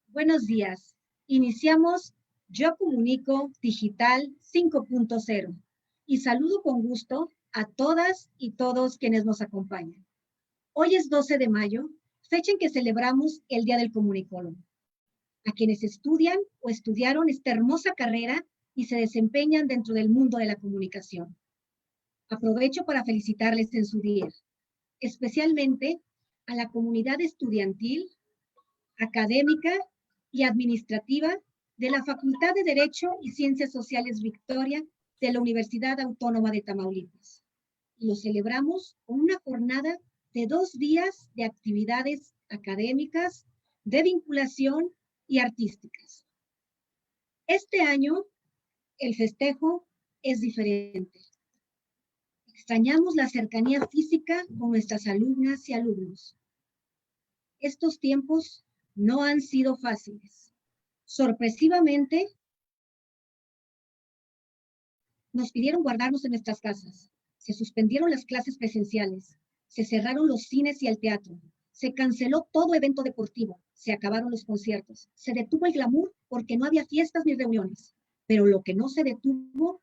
Buenos días. Iniciamos Yo Comunico Digital 5.0 y saludo con gusto a todas y todos quienes nos acompañan. Hoy es 12 de mayo, fecha en que celebramos el Día del Comunicólogo. A quienes estudian o estudiaron esta hermosa carrera y se desempeñan dentro del mundo de la comunicación. Aprovecho para felicitarles en su día, especialmente a la comunidad estudiantil, académica y administrativa de la Facultad de Derecho y Ciencias Sociales Victoria de la Universidad Autónoma de Tamaulipas. Y lo celebramos con una jornada de 2 días de actividades académicas, de vinculación y artísticas. Este año el festejo es diferente. Extrañamos la cercanía física con nuestras alumnas y alumnos. Estos tiempos no han sido fáciles. Sorpresivamente, nos pidieron guardarnos en nuestras casas. Se suspendieron las clases presenciales. Se cerraron los cines y el teatro. Se canceló todo evento deportivo. Se acabaron los conciertos. Se detuvo el glamour porque no había fiestas ni reuniones. Pero lo que no se detuvo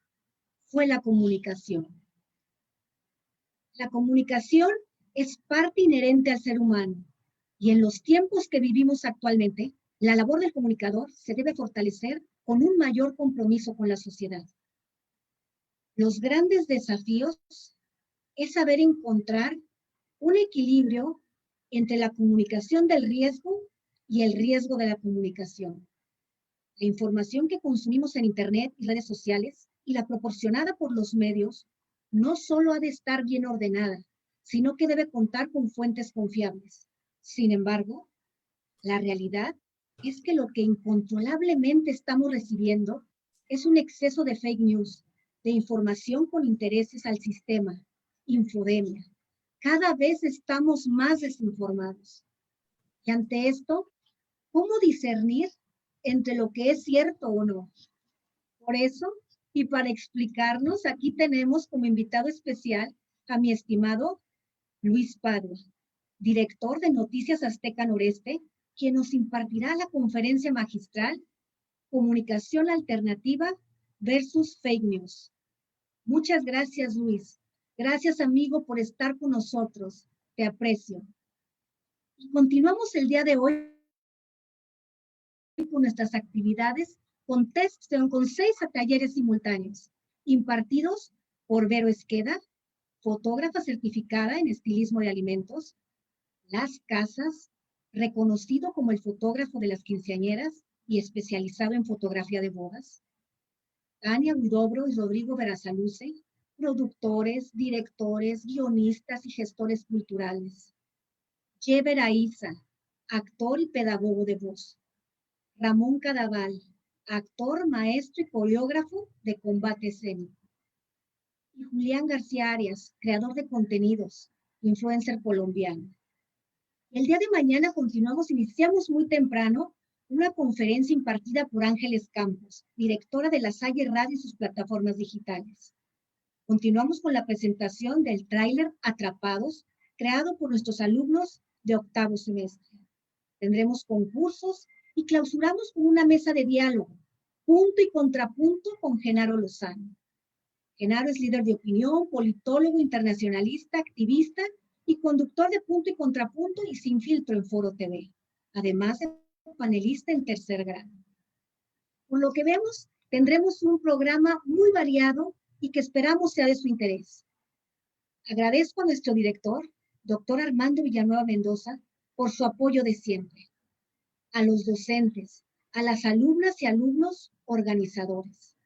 fue la comunicación. La comunicación es parte inherente al ser humano. Y en los tiempos que vivimos actualmente, la labor del comunicador se debe fortalecer con un mayor compromiso con la sociedad. Los grandes desafíos es saber encontrar un equilibrio entre la comunicación del riesgo y el riesgo de la comunicación. La información que consumimos en Internet y redes sociales y la proporcionada por los medios no solo ha de estar bien ordenada, sino que debe contar con fuentes confiables. Sin embargo, la realidad es que lo que incontrolablemente estamos recibiendo es un exceso de fake news, de información con intereses al sistema, infodemia. Cada vez estamos más desinformados. Y ante esto, ¿cómo discernir entre lo que es cierto o no? Por eso, y para explicarnos, aquí tenemos como invitado especial a mi estimado Luis Padua, director de Noticias Azteca Noreste, quien nos impartirá la conferencia magistral Comunicación Alternativa versus Fake News. Muchas gracias, Luis. Gracias, amigo, por estar con nosotros. Te aprecio. Y continuamos el día de hoy con nuestras actividades con 6 talleres simultáneos, impartidos por Vero Esqueda, fotógrafa certificada en estilismo de alimentos, Las Casas, reconocido como el fotógrafo de las quinceañeras y especializado en fotografía de bodas, Tania Huidobro y Rodrigo Verazaluce, productores, directores, guionistas y gestores culturales, Yever Aiza, actor y pedagogo de voz, Ramón Cadaval, actor, maestro y coreógrafo de combate escénico, y Julián García Arias, creador de contenidos, influencer colombiano. El día de mañana iniciamos muy temprano una conferencia impartida por Ángeles Campos, directora de La Salle Radio y sus plataformas digitales. Continuamos con la presentación del tráiler Atrapados, creado por nuestros alumnos de octavo semestre. Tendremos concursos y clausuramos con una mesa de diálogo, punto y contrapunto con Genaro Lozano. Genaro es líder de opinión, politólogo, internacionalista, activista y conductor de Punto y Contrapunto y Sin Filtro en Foro TV, además de panelista en tercer grado. Por lo que vemos, tendremos un programa muy variado y que esperamos sea de su interés. Agradezco a nuestro director, doctor Armando Villanueva Mendoza, por su apoyo de siempre, a los docentes, a las alumnas y alumnos organizadores,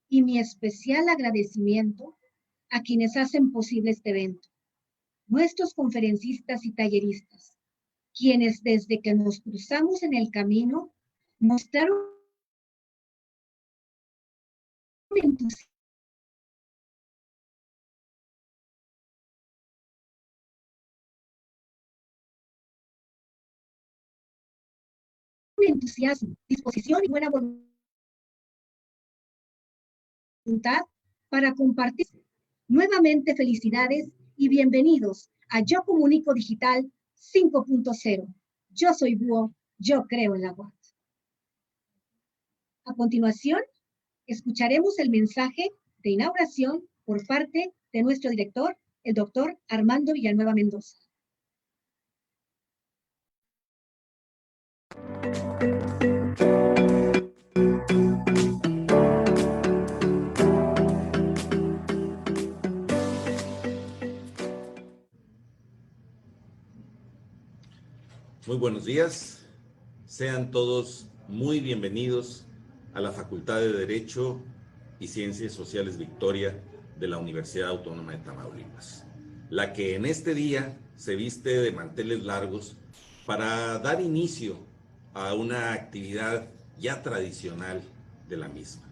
y mi especial agradecimiento a quienes hacen posible este evento, nuestros conferencistas y talleristas, quienes desde que nos cruzamos en el camino mostraron entusiasmo, disposición y buena voluntad para compartir. Nuevamente felicidades y bienvenidos a Yo Comunico Digital 5.0. Yo soy búho, yo creo en la UAT. A continuación, escucharemos el mensaje de inauguración por parte de nuestro director, el doctor Armando Villanueva Mendoza. Muy buenos días, sean todos muy bienvenidos a la Facultad de Derecho y Ciencias Sociales Victoria de la Universidad Autónoma de Tamaulipas, la que en este día se viste de manteles largos para dar inicio a una actividad ya tradicional de la misma,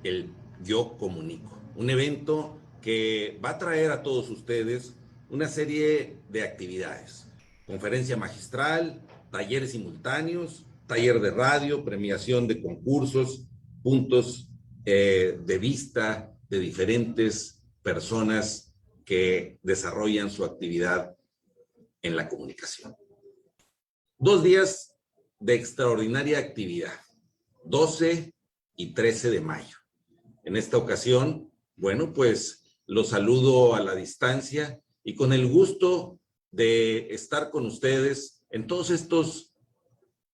el Yo Comunico, un evento que va a traer a todos ustedes una serie de actividades: conferencia magistral, talleres simultáneos, taller de radio, premiación de concursos, puntos de vista de diferentes personas que desarrollan su actividad en la comunicación. 2 días de extraordinaria actividad, 12 y 13 de mayo. En esta ocasión, bueno, pues los saludo a la distancia y con el gusto de estar con ustedes en todos estos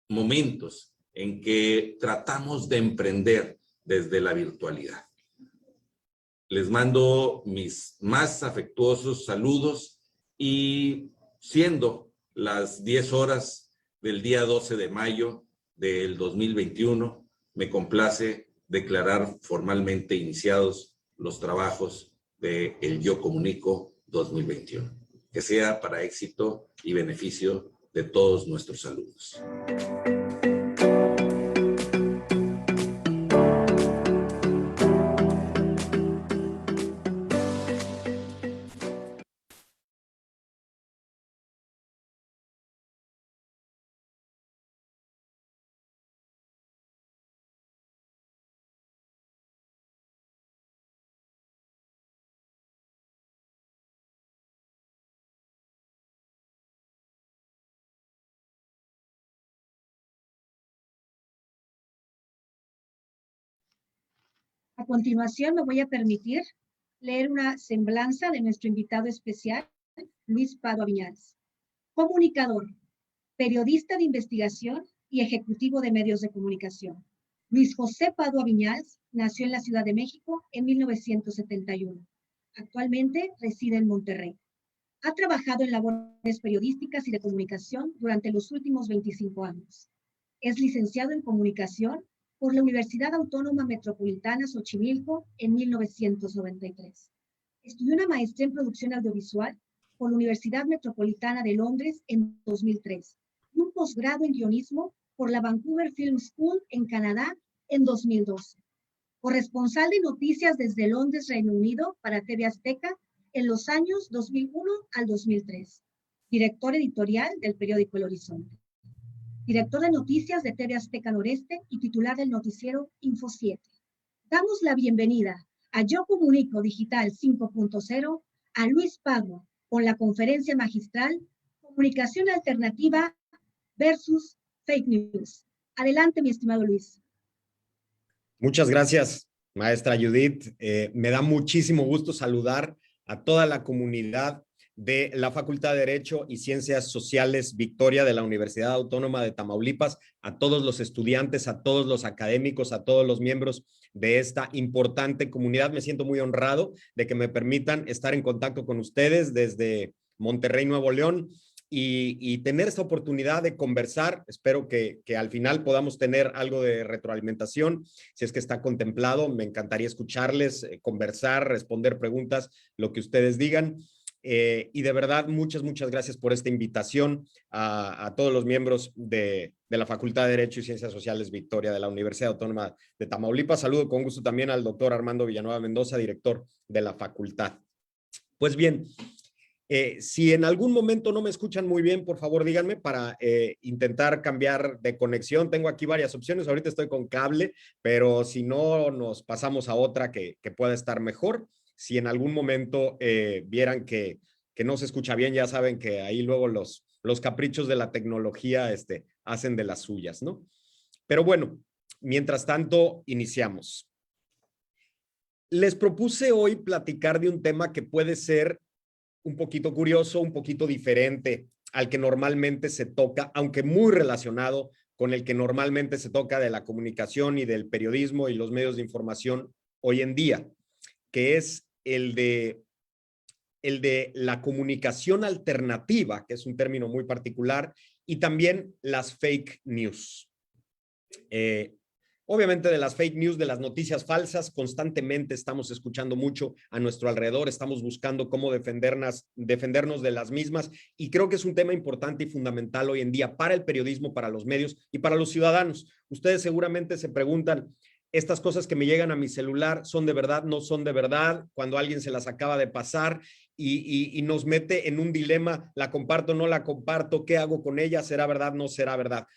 momentos en que tratamos de emprender desde la virtualidad. Les mando mis más afectuosos saludos y siendo las 10 horas del día 12 de mayo del 2021, me complace declarar formalmente iniciados los trabajos de El Yo Comunico 2021. Que sea para éxito y beneficio de todos nuestros alumnos. A continuación, me voy a permitir leer una semblanza de nuestro invitado especial, Luis Padua Viñals, comunicador, periodista de investigación y ejecutivo de medios de comunicación. Luis José Padua Viñals nació en la Ciudad de México en 1971. Actualmente reside en Monterrey. Ha trabajado en labores periodísticas y de comunicación durante los últimos 25 años. Es licenciado en comunicación por la Universidad Autónoma Metropolitana Xochimilco en 1993. Estudió una maestría en producción audiovisual por la Universidad Metropolitana de Londres en 2003 y un posgrado en guionismo por la Vancouver Film School en Canadá en 2012. Corresponsal de noticias desde Londres, Reino Unido, para TV Azteca en los años 2001 al 2003. Director editorial del periódico El Horizonte. Director de noticias de TV Azteca Noreste y titular del noticiero Info 7. Damos la bienvenida a Yo Comunico Digital 5.0 a Luis Padua con la conferencia magistral Comunicación Alternativa versus Fake News. Adelante, mi estimado Luis. Muchas gracias, maestra Judith. Me da muchísimo gusto saludar a toda la comunidad de la Facultad de Derecho y Ciencias Sociales Victoria de la Universidad Autónoma de Tamaulipas, a todos los estudiantes, a todos los académicos, a todos los miembros de esta importante comunidad. Me siento muy honrado de que me permitan estar en contacto con ustedes desde Monterrey, Nuevo León, y tener esta oportunidad de conversar. Espero que al final podamos tener algo de retroalimentación, si es que está contemplado. Me encantaría escucharles, conversar, responder preguntas, lo que ustedes digan. Y de verdad, muchas gracias por esta invitación a todos los miembros de la Facultad de Derecho y Ciencias Sociales Victoria de la Universidad Autónoma de Tamaulipas. Saludo con gusto también al doctor Armando Villanueva Mendoza, director de la facultad. Pues bien, si en algún momento no me escuchan muy bien, por favor díganme para intentar cambiar de conexión. Tengo aquí varias opciones, ahorita estoy con cable, pero si no, nos pasamos a otra que pueda estar mejor. Si en algún momento vieran que no se escucha bien, ya saben que ahí luego los los caprichos de la tecnología hacen de las suyas, ¿no? Pero bueno, mientras tanto, iniciamos. Les propuse hoy platicar de un tema que puede ser un poquito curioso, un poquito diferente al que normalmente se toca, aunque muy relacionado con el que normalmente se toca de la comunicación y del periodismo y los medios de información hoy en día, que es el de la comunicación alternativa, que es un término muy particular, y también las fake news. Obviamente de las fake news, de las noticias falsas, constantemente estamos escuchando mucho a nuestro alrededor, estamos buscando cómo defendernos de las mismas, y creo que es un tema importante y fundamental hoy en día para el periodismo, para los medios y para los ciudadanos. Ustedes seguramente se preguntan, ¿estas cosas que me llegan a mi celular son de verdad, no son de verdad? Cuando alguien se las acaba de pasar y nos mete en un dilema, ¿la comparto, no la comparto? ¿Qué hago con ella? ¿Será verdad, no será verdad?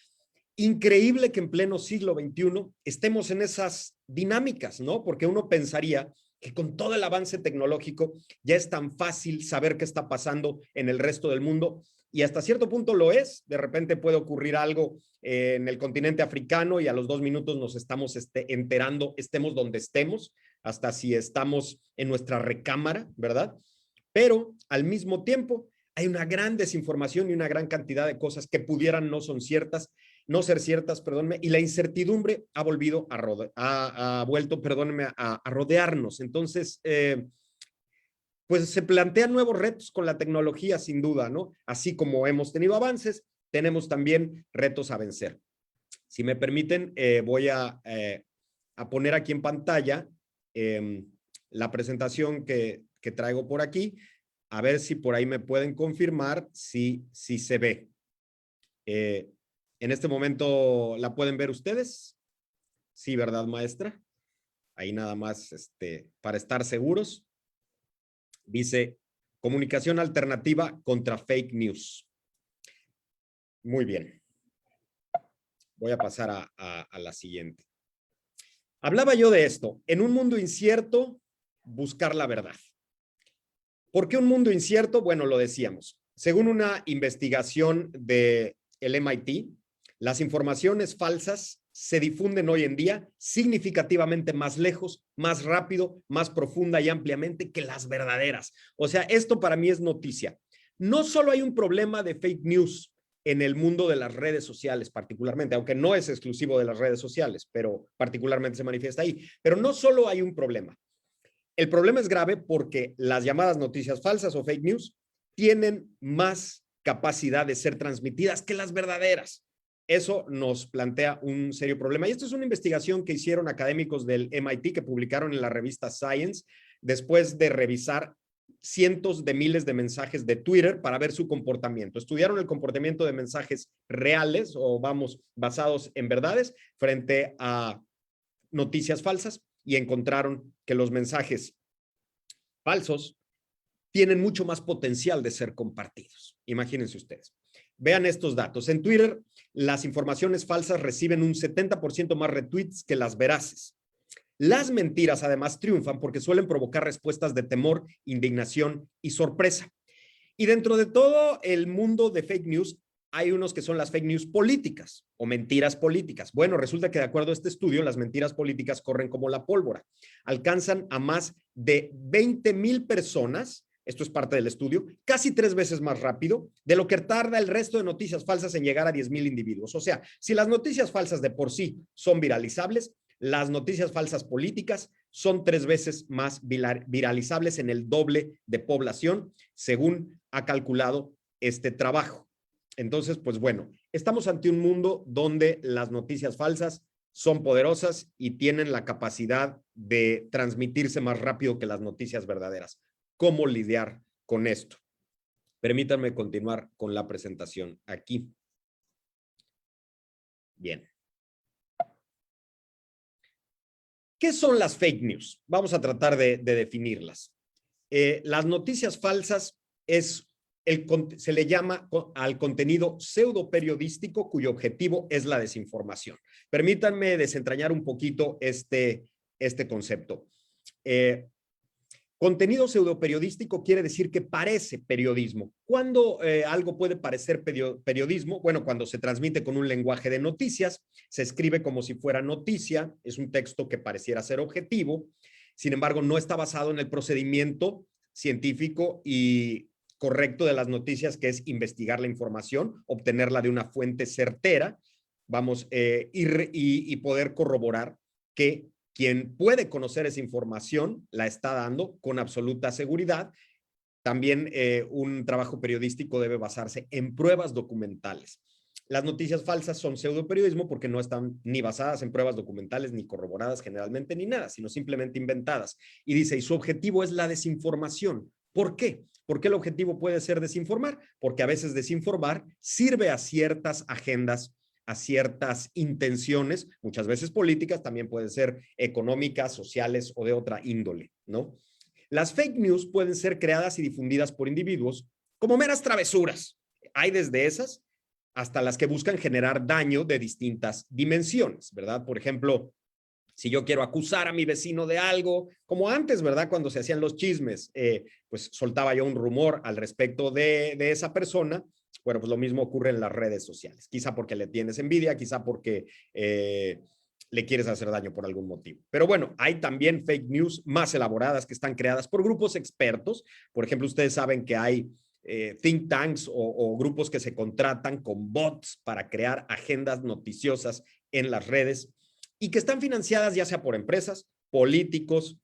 Increíble que en pleno siglo XXI estemos en esas dinámicas, ¿no? Porque uno pensaría que con todo el avance tecnológico ya es tan fácil saber qué está pasando en el resto del mundo, y hasta cierto punto lo es. De repente puede ocurrir algo en el continente africano y a los 2 minutos nos estamos enterando, estemos donde estemos, hasta si estamos en nuestra recámara, ¿verdad? Pero al mismo tiempo hay una gran desinformación y una gran cantidad de cosas que pudieran no ser ciertas, perdónenme, y la incertidumbre ha vuelto a rodearnos. Entonces, pues se plantean nuevos retos con la tecnología, sin duda, ¿no? Así como hemos tenido avances, tenemos también retos a vencer. Si me permiten, voy a poner aquí en pantalla la presentación que traigo por aquí, a ver si por ahí me pueden confirmar si se ve. En este momento, ¿la pueden ver ustedes? Sí, ¿verdad, maestra? Ahí nada más para estar seguros. Dice, comunicación alternativa contra fake news. Muy bien. Voy a pasar a la siguiente. Hablaba yo de esto. En un mundo incierto, buscar la verdad. ¿Por qué un mundo incierto? Bueno, lo decíamos. Según una investigación del MIT, las informaciones falsas se difunden hoy en día significativamente más lejos, más rápido, más profunda y ampliamente que las verdaderas. O sea, esto para mí es noticia. No solo hay un problema de fake news en el mundo de las redes sociales particularmente, aunque no es exclusivo de las redes sociales, pero particularmente se manifiesta ahí. Pero no solo hay un problema. El problema es grave porque las llamadas noticias falsas o fake news tienen más capacidad de ser transmitidas que las verdaderas. Eso nos plantea un serio problema. Y esto es una investigación que hicieron académicos del MIT que publicaron en la revista Science después de revisar cientos de miles de mensajes de Twitter para ver su comportamiento. Estudiaron el comportamiento de mensajes reales o basados en verdades frente a noticias falsas y encontraron que los mensajes falsos tienen mucho más potencial de ser compartidos. Imagínense ustedes. Vean estos datos. En Twitter, las informaciones falsas reciben un 70% más retweets que las veraces. Las mentiras, además, triunfan porque suelen provocar respuestas de temor, indignación y sorpresa. Y dentro de todo el mundo de fake news, hay unos que son las fake news políticas o mentiras políticas. Bueno, resulta que de acuerdo a este estudio, las mentiras políticas corren como la pólvora. Alcanzan a más de 20,000 personas. Esto es parte del estudio, casi 3 veces más rápido de lo que tarda el resto de noticias falsas en llegar a 10,000 individuos. O sea, si las noticias falsas de por sí son viralizables, las noticias falsas políticas son 3 veces más viralizables en el doble de población, según ha calculado este trabajo. Entonces, pues bueno, estamos ante un mundo donde las noticias falsas son poderosas y tienen la capacidad de transmitirse más rápido que las noticias verdaderas. ¿Cómo lidiar con esto? Permítanme continuar con la presentación aquí. Bien. ¿Qué son las fake news? Vamos a tratar de definirlas. Las noticias falsas se le llama al contenido pseudo periodístico cuyo objetivo es la desinformación. Permítanme desentrañar un poquito este concepto. Contenido pseudoperiodístico quiere decir que parece periodismo. ¿Cuándo algo puede parecer periodismo? Bueno, cuando se transmite con un lenguaje de noticias, se escribe como si fuera noticia, es un texto que pareciera ser objetivo, sin embargo, no está basado en el procedimiento científico y correcto de las noticias, que es investigar la información, obtenerla de una fuente certera, y poder corroborar que quien puede conocer esa información la está dando con absoluta seguridad. También un trabajo periodístico debe basarse en pruebas documentales. Las noticias falsas son pseudoperiodismo porque no están ni basadas en pruebas documentales, ni corroboradas generalmente, ni nada, sino simplemente inventadas. Y dice, y su objetivo es la desinformación. ¿Por qué? ¿Por qué el objetivo puede ser desinformar? Porque a veces desinformar sirve a ciertas agendas, a ciertas intenciones, muchas veces políticas, también pueden ser económicas, sociales o de otra índole, ¿no? Las fake news pueden ser creadas y difundidas por individuos como meras travesuras. Hay desde esas hasta las que buscan generar daño de distintas dimensiones, ¿verdad? Por ejemplo, si yo quiero acusar a mi vecino de algo, como antes, ¿verdad? Cuando se hacían los chismes, pues soltaba yo un rumor al respecto de esa persona. Bueno, pues lo mismo ocurre en las redes sociales. Quizá porque le tienes envidia, quizá porque le quieres hacer daño por algún motivo. Pero bueno, hay también fake news más elaboradas que están creadas por grupos expertos. Por ejemplo, ustedes saben que hay think tanks o grupos que se contratan con bots para crear agendas noticiosas en las redes y que están financiadas ya sea por empresas, políticos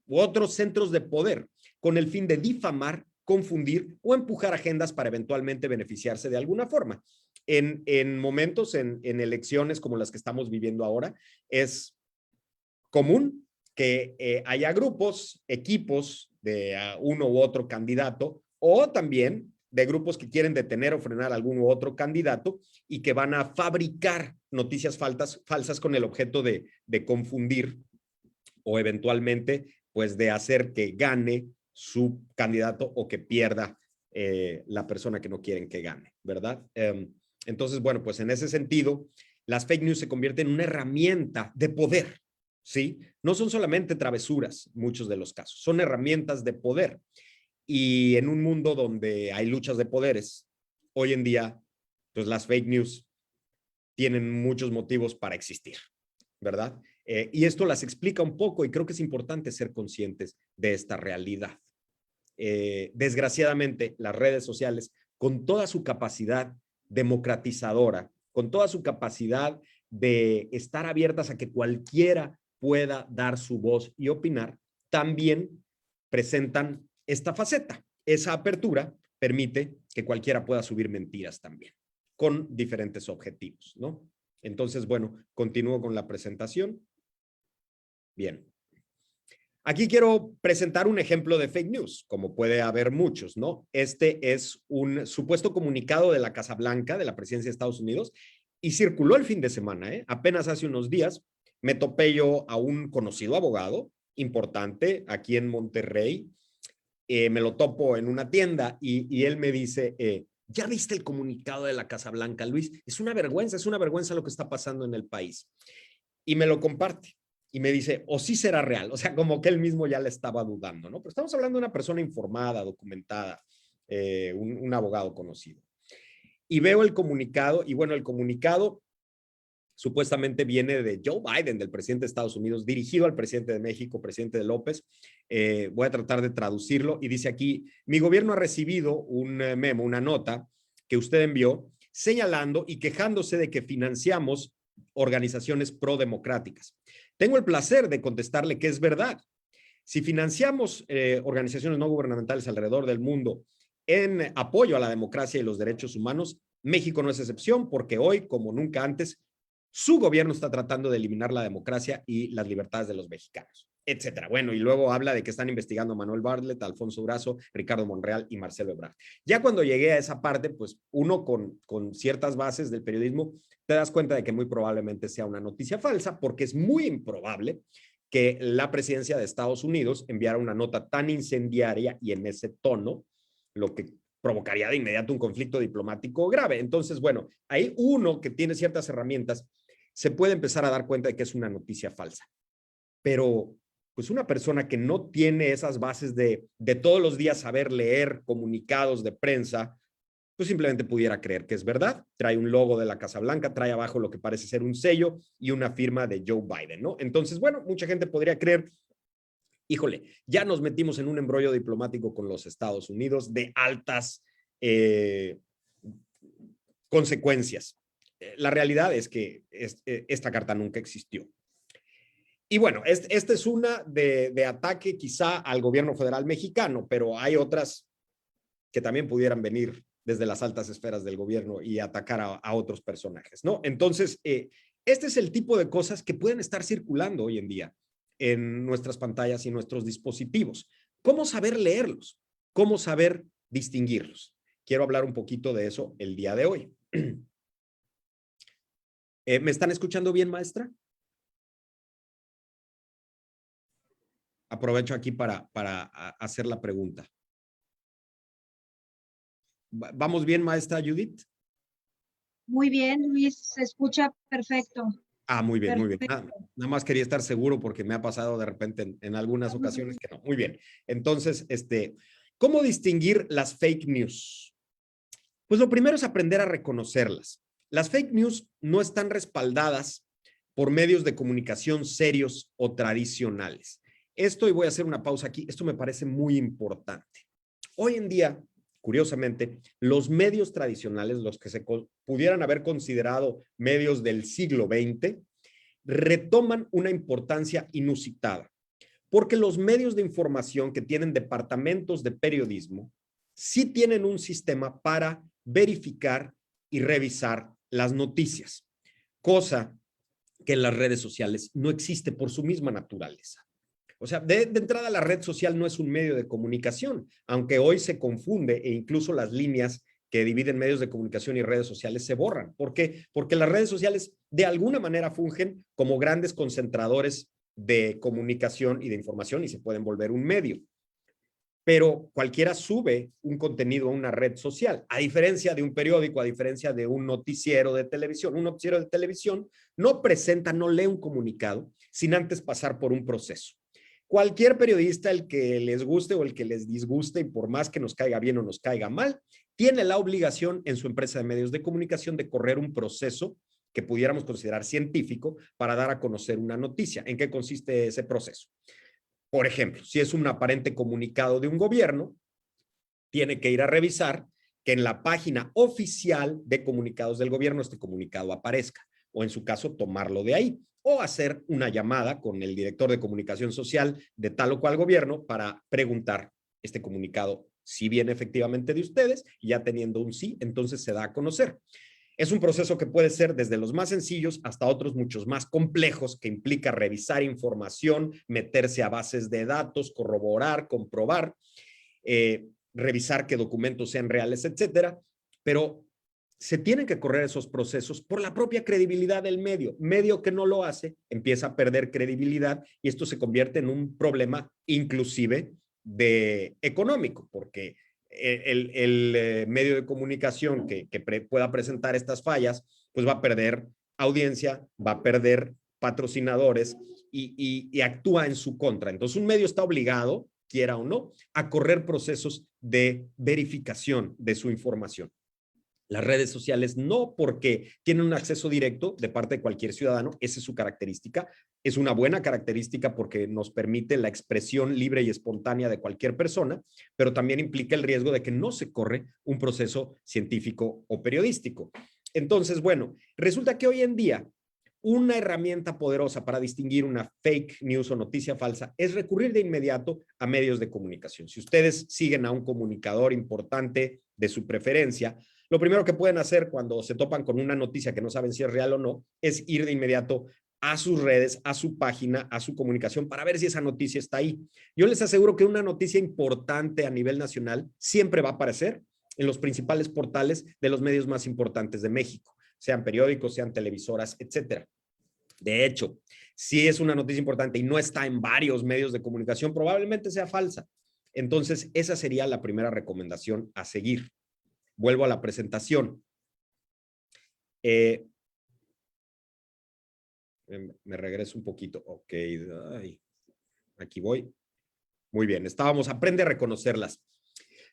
u otros centros de poder con el fin de difamar, confundir o empujar agendas para eventualmente beneficiarse de alguna forma. En momentos, en elecciones como las que estamos viviendo ahora, es común que haya grupos, equipos de uno u otro candidato o también de grupos que quieren detener o frenar a algún u otro candidato y que van a fabricar noticias falsas con el objeto de confundir o eventualmente pues de hacer que gane su candidato o que pierda la persona que no quieren que gane, ¿verdad? Entonces, bueno, pues en ese sentido, las fake news se convierten en una herramienta de poder, ¿sí? No son solamente travesuras, muchos de los casos, son herramientas de poder. Y en un mundo donde hay luchas de poderes, hoy en día, pues las fake news tienen muchos motivos para existir, ¿verdad? Y esto las explica un poco y creo que es importante ser conscientes de esta realidad. Desgraciadamente, las redes sociales, con toda su capacidad democratizadora, con toda su capacidad de estar abiertas a que cualquiera pueda dar su voz y opinar, también presentan esta faceta. Esa apertura permite que cualquiera pueda subir mentiras también, con diferentes objetivos, ¿no? Entonces, bueno, continúo con la presentación. Bien. Aquí quiero presentar un ejemplo de fake news, como puede haber muchos, ¿no? Este es un supuesto comunicado de la Casa Blanca, de la presidencia de Estados Unidos, y circuló el fin de semana, ¿eh? Apenas hace unos días me topé yo a un conocido abogado importante aquí en Monterrey, me lo topo en una tienda y él me dice, ¿ya viste el comunicado de la Casa Blanca, Luis? Es una vergüenza lo que está pasando en el país. Y me lo comparte y me dice, o sí será real, o sea, como que él mismo ya le estaba dudando, ¿no? Pero estamos hablando de una persona informada, documentada, un abogado conocido. Y veo el comunicado y bueno, el comunicado supuestamente viene de Joe Biden, del presidente de Estados Unidos, dirigido al presidente de México, presidente de López. Voy a tratar de traducirlo y dice aquí, mi gobierno ha recibido un memo, una nota que usted envió señalando y quejándose de que financiamos organizaciones prodemocráticas. Tengo el placer de contestarle que es verdad. Si financiamos organizaciones no gubernamentales alrededor del mundo en apoyo a la democracia y los derechos humanos, México no es excepción porque hoy, como nunca antes, su gobierno está tratando de eliminar la democracia y las libertades de los mexicanos, etcétera. Bueno, y luego habla de que están investigando a Manuel Bartlett, a Alfonso Durazo, Ricardo Monreal y Marcelo Ebrard. Ya cuando llegué a esa parte, pues uno con ciertas bases del periodismo, te das cuenta de que muy probablemente sea una noticia falsa, porque es muy improbable que la presidencia de Estados Unidos enviara una nota tan incendiaria y en ese tono, lo que provocaría de inmediato un conflicto diplomático grave. Entonces, bueno, ahí uno que tiene ciertas herramientas se puede empezar a dar cuenta de que es una noticia falsa. Pero, pues una persona que no tiene esas bases de todos los días saber leer comunicados de prensa, pues simplemente pudiera creer que es verdad. Trae un logo de la Casa Blanca, trae abajo lo que parece ser un sello y una firma de Joe Biden, ¿no? Entonces, bueno, mucha gente podría creer, híjole, ya nos metimos en un embrollo diplomático con los Estados Unidos de altas consecuencias. La realidad es que esta carta nunca existió. Y bueno, esta es una de ataque quizá al gobierno federal mexicano, pero hay otras que también pudieran venir desde las altas esferas del gobierno y atacar a otros personajes, ¿no? Entonces, este es el tipo de cosas que pueden estar circulando hoy en día en nuestras pantallas y nuestros dispositivos. ¿Cómo saber leerlos? ¿Cómo saber distinguirlos? Quiero hablar un poquito de eso el día de hoy. ¿Me están escuchando bien, maestra? Aprovecho aquí para hacer la pregunta. ¿Vamos bien, maestra Judith? Muy bien, Luis, se escucha perfecto. Ah, muy bien, muy bien. Perfecto. Nada más quería estar seguro porque me ha pasado de repente en algunas ocasiones que no. Muy bien. Entonces, ¿cómo distinguir las fake news? Pues lo primero es aprender a reconocerlas. Las fake news no están respaldadas por medios de comunicación serios o tradicionales. Esto, y voy a hacer una pausa aquí, esto me parece muy importante. Hoy en día, curiosamente, los medios tradicionales, los que se pudieran haber considerado medios del siglo XX, retoman una importancia inusitada, porque los medios de información que tienen departamentos de periodismo sí tienen un sistema para verificar y revisar las noticias, cosa que en las redes sociales no existe por su misma naturaleza. O sea, de entrada la red social no es un medio de comunicación, aunque hoy se confunde e incluso las líneas que dividen medios de comunicación y redes sociales se borran. ¿Por qué? Porque las redes sociales de alguna manera fungen como grandes concentradores de comunicación y de información y se pueden volver un medio. Pero cualquiera sube un contenido a una red social, a diferencia de un periódico, a diferencia de un noticiero de televisión. Un noticiero de televisión no presenta, no lee un comunicado sin antes pasar por un proceso. Cualquier periodista, el que les guste o el que les disguste, y por más que nos caiga bien o nos caiga mal, tiene la obligación en su empresa de medios de comunicación de correr un proceso que pudiéramos considerar científico para dar a conocer una noticia. ¿En qué consiste ese proceso? Por ejemplo, si es un aparente comunicado de un gobierno, tiene que ir a revisar que en la página oficial de comunicados del gobierno este comunicado aparezca, o en su caso tomarlo de ahí, o hacer una llamada con el director de comunicación social de tal o cual gobierno para preguntar este comunicado si viene efectivamente de ustedes, y ya teniendo un sí, entonces se da a conocer. Es un proceso que puede ser desde los más sencillos hasta otros muchos más complejos, que implica revisar información, meterse a bases de datos, corroborar, comprobar, revisar que documentos sean reales, etcétera. Pero se tienen que correr esos procesos por la propia credibilidad del medio. Medio que no lo hace empieza a perder credibilidad y esto se convierte en un problema inclusive económico, porque el medio de comunicación que pueda presentar estas fallas, pues va a perder audiencia, va a perder patrocinadores y actúa en su contra. Entonces un medio está obligado, quiera o no, a correr procesos de verificación de su información. Las redes sociales no, porque tienen un acceso directo de parte de cualquier ciudadano, esa es su característica, es una buena característica porque nos permite la expresión libre y espontánea de cualquier persona, pero también implica el riesgo de que no se corre un proceso científico o periodístico. Entonces, bueno, resulta que hoy en día una herramienta poderosa para distinguir una fake news o noticia falsa es recurrir de inmediato a medios de comunicación. Si ustedes siguen a un comunicador importante de su preferencia, lo primero que pueden hacer cuando se topan con una noticia que no saben si es real o no, es ir de inmediato a sus redes, a su página, a su comunicación para ver si esa noticia está ahí. Yo les aseguro que una noticia importante a nivel nacional siempre va a aparecer en los principales portales de los medios más importantes de México, sean periódicos, sean televisoras, etcétera. De hecho, si es una noticia importante y no está en varios medios de comunicación, probablemente sea falsa. Entonces, esa sería la primera recomendación a seguir. Vuelvo a la presentación. Me regreso un poquito. Ok. Ay. Aquí voy. Muy bien, aprende a reconocerlas.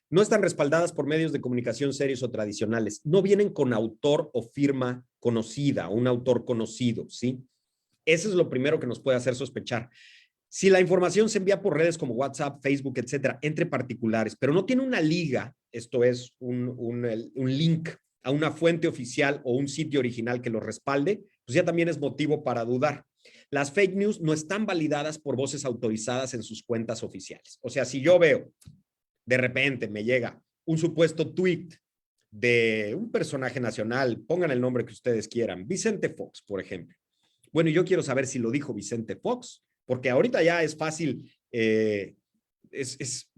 No están respaldadas por medios de comunicación serios o tradicionales. No vienen con autor o firma conocida, un autor conocido, ¿sí? Eso es lo primero que nos puede hacer sospechar. Si la información se envía por redes como WhatsApp, Facebook, etcétera, entre particulares, pero no tiene una liga, esto es un link a una fuente oficial o un sitio original que lo respalde, pues ya también es motivo para dudar. Las fake news no están validadas por voces autorizadas en sus cuentas oficiales. O sea, si yo veo, de repente me llega un supuesto tweet de un personaje nacional, pongan el nombre que ustedes quieran, Vicente Fox, por ejemplo. Bueno, yo quiero saber si lo dijo Vicente Fox, porque ahorita ya es fácil, es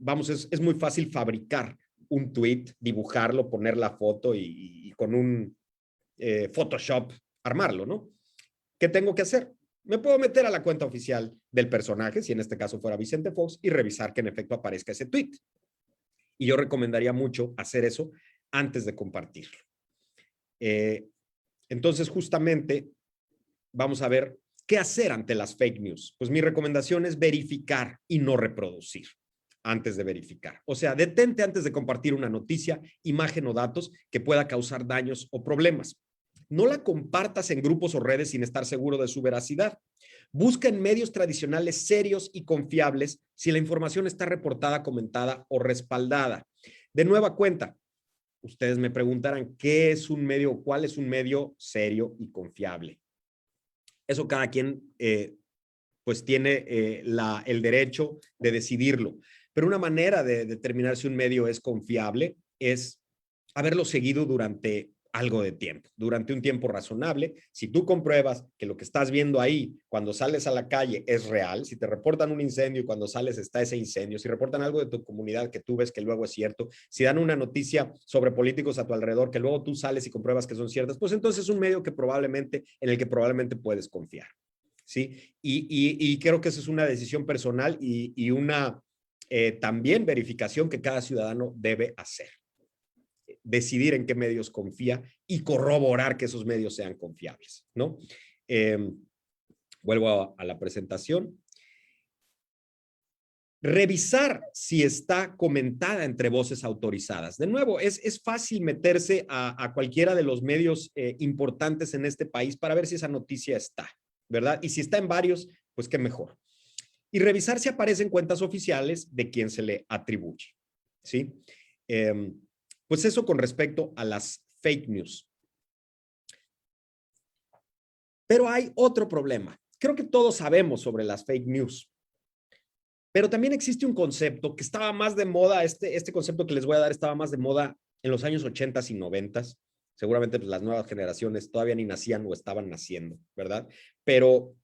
muy fácil fabricar un tweet, dibujarlo, poner la foto y con un Photoshop armarlo, ¿no? ¿Qué tengo que hacer? Me puedo meter a la cuenta oficial del personaje, si en este caso fuera Vicente Fox, y revisar que en efecto aparezca ese tweet. Y yo recomendaría mucho hacer eso antes de compartirlo. Entonces, justamente, vamos a ver qué hacer ante las fake news. Pues mi recomendación es verificar y no reproducir antes de verificar. O sea, detente antes de compartir una noticia, imagen o datos que pueda causar daños o problemas. No la compartas en grupos o redes sin estar seguro de su veracidad. Busca en medios tradicionales serios y confiables si la información está reportada, comentada o respaldada. De nueva cuenta, ustedes me preguntarán, ¿qué es un medio? ¿Cuál es un medio serio y confiable? Eso cada quien pues tiene el derecho de decidirlo. Pero una manera de determinar si un medio es confiable es haberlo seguido durante algo de tiempo, durante un tiempo razonable. Si tú compruebas que lo que estás viendo ahí cuando sales a la calle es real, si te reportan un incendio y cuando sales está ese incendio, si reportan algo de tu comunidad que tú ves que luego es cierto, si dan una noticia sobre políticos a tu alrededor que luego tú sales y compruebas que son ciertas, pues entonces es un medio en el que probablemente puedes confiar. ¿Sí? Y creo que esa es una decisión personal y una también verificación que cada ciudadano debe hacer. Decidir en qué medios confía y corroborar que esos medios sean confiables, ¿no? Vuelvo a la presentación. Revisar si está comentada entre voces autorizadas. De nuevo, es fácil meterse a cualquiera de los medios importantes en este país para ver si esa noticia está, ¿verdad? Y si está en varios, pues qué mejor. Y revisar si aparecen cuentas oficiales de quien se le atribuye, ¿sí? Pues eso con respecto a las fake news. Pero hay otro problema. Creo que todos sabemos sobre las fake news. Pero también existe un concepto que estaba más de moda, este concepto que les voy a dar estaba más de moda en los años 80 y 90. Seguramente pues, las nuevas generaciones todavía ni nacían o estaban naciendo, ¿verdad? Pero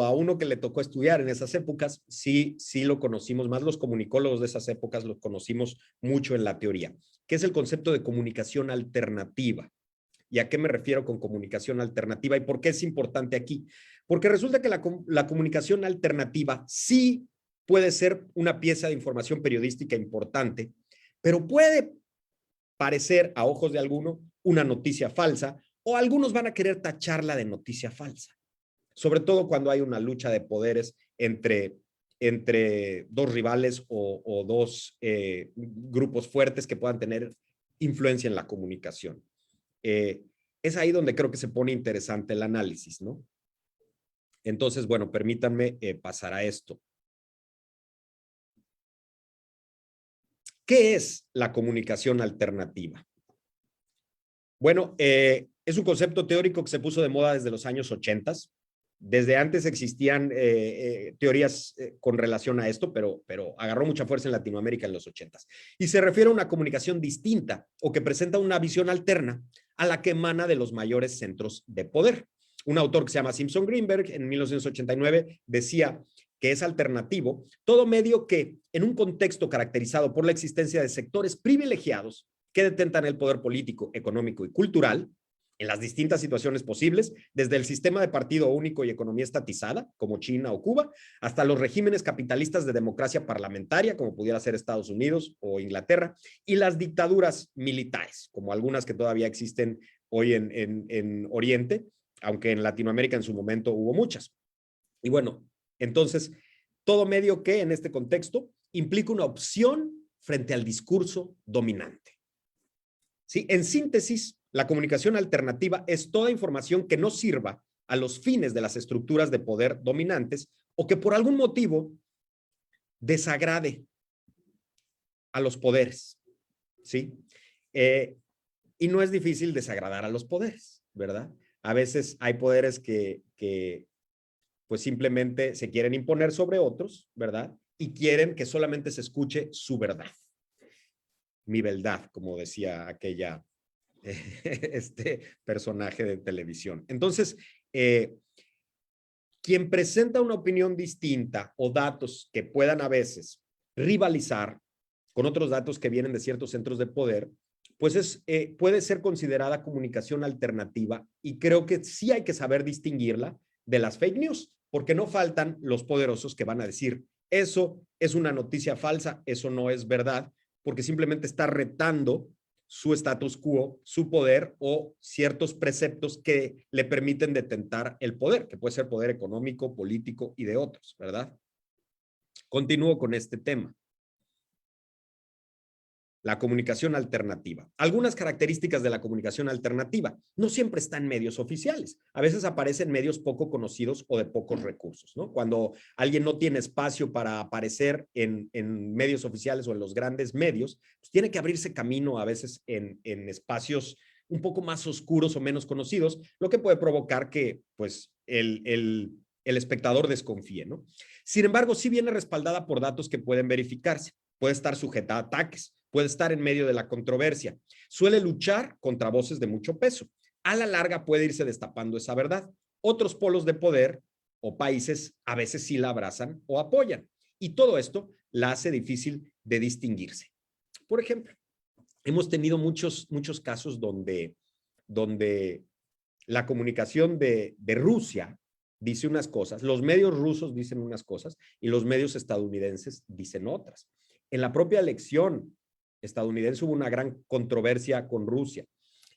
a uno que le tocó estudiar en esas épocas, sí lo conocimos, más los comunicólogos de esas épocas lo conocimos mucho en la teoría, que es el concepto de comunicación alternativa. ¿Y a qué me refiero con comunicación alternativa? ¿Y por qué es importante aquí? Porque resulta que la comunicación alternativa sí puede ser una pieza de información periodística importante, pero puede parecer a ojos de alguno una noticia falsa o algunos van a querer tacharla de noticia falsa. Sobre todo cuando hay una lucha de poderes entre dos rivales o dos grupos fuertes que puedan tener influencia en la comunicación. Es ahí donde creo que se pone interesante el análisis, ¿no? Entonces, bueno, permítanme pasar a esto. ¿Qué es la comunicación alternativa? Bueno, es un concepto teórico que se puso de moda desde los años 80. Desde antes existían teorías con relación a esto, pero agarró mucha fuerza en Latinoamérica en los 80. Y se refiere a una comunicación distinta o que presenta una visión alterna a la que emana de los mayores centros de poder. Un autor que se llama Simpson Greenberg en 1989 decía que es alternativo todo medio que, en un contexto caracterizado por la existencia de sectores privilegiados que detentan el poder político, económico y cultural, en las distintas situaciones posibles, desde el sistema de partido único y economía estatizada, como China o Cuba, hasta los regímenes capitalistas de democracia parlamentaria, como pudiera ser Estados Unidos o Inglaterra, y las dictaduras militares, como algunas que todavía existen hoy en Oriente, aunque en Latinoamérica en su momento hubo muchas. Y bueno, entonces, Todo medio que, en este contexto, implica una opción frente al discurso dominante. ¿Sí? En síntesis, la comunicación alternativa es toda información que no sirva a los fines de las estructuras de poder dominantes o que por algún motivo desagrade a los poderes, ¿sí? Y no es difícil desagradar a los poderes, ¿verdad? A veces hay poderes que pues simplemente se quieren imponer sobre otros, ¿verdad? Y quieren que solamente se escuche su verdad. Mi verdad, como decía aquella personaje de televisión. Entonces, quien presenta una opinión distinta o datos que puedan a veces rivalizar con otros datos que vienen de ciertos centros de poder, pues puede ser considerada comunicación alternativa y creo que sí hay que saber distinguirla de las fake news, porque no faltan los poderosos que van a decir, eso es una noticia falsa, eso no es verdad, porque simplemente está retando su status quo, su poder o ciertos preceptos que le permiten detentar el poder, que puede ser poder económico, político y de otros, ¿verdad? Continúo con este tema. La comunicación alternativa. Algunas características de la comunicación alternativa. No siempre está en medios oficiales. A veces aparece en medios poco conocidos o de pocos recursos, ¿no? Cuando alguien no tiene espacio para aparecer en medios oficiales o en los grandes medios, pues tiene que abrirse camino a veces en espacios un poco más oscuros o menos conocidos, lo que puede provocar que pues el espectador desconfíe, ¿no? Sin embargo, sí viene respaldada por datos que pueden verificarse. Puede estar sujeta a ataques, puede estar en medio de la controversia, suele luchar contra voces de mucho peso. A la larga puede irse destapando esa verdad. Otros polos de poder o países a veces sí la abrazan o apoyan. Y todo esto la hace difícil de distinguirse. Por ejemplo, hemos tenido muchos casos donde la comunicación de Rusia dice unas cosas, los medios rusos dicen unas cosas y los medios estadounidenses dicen otras. En la propia elección estadounidense hubo una gran controversia con Rusia.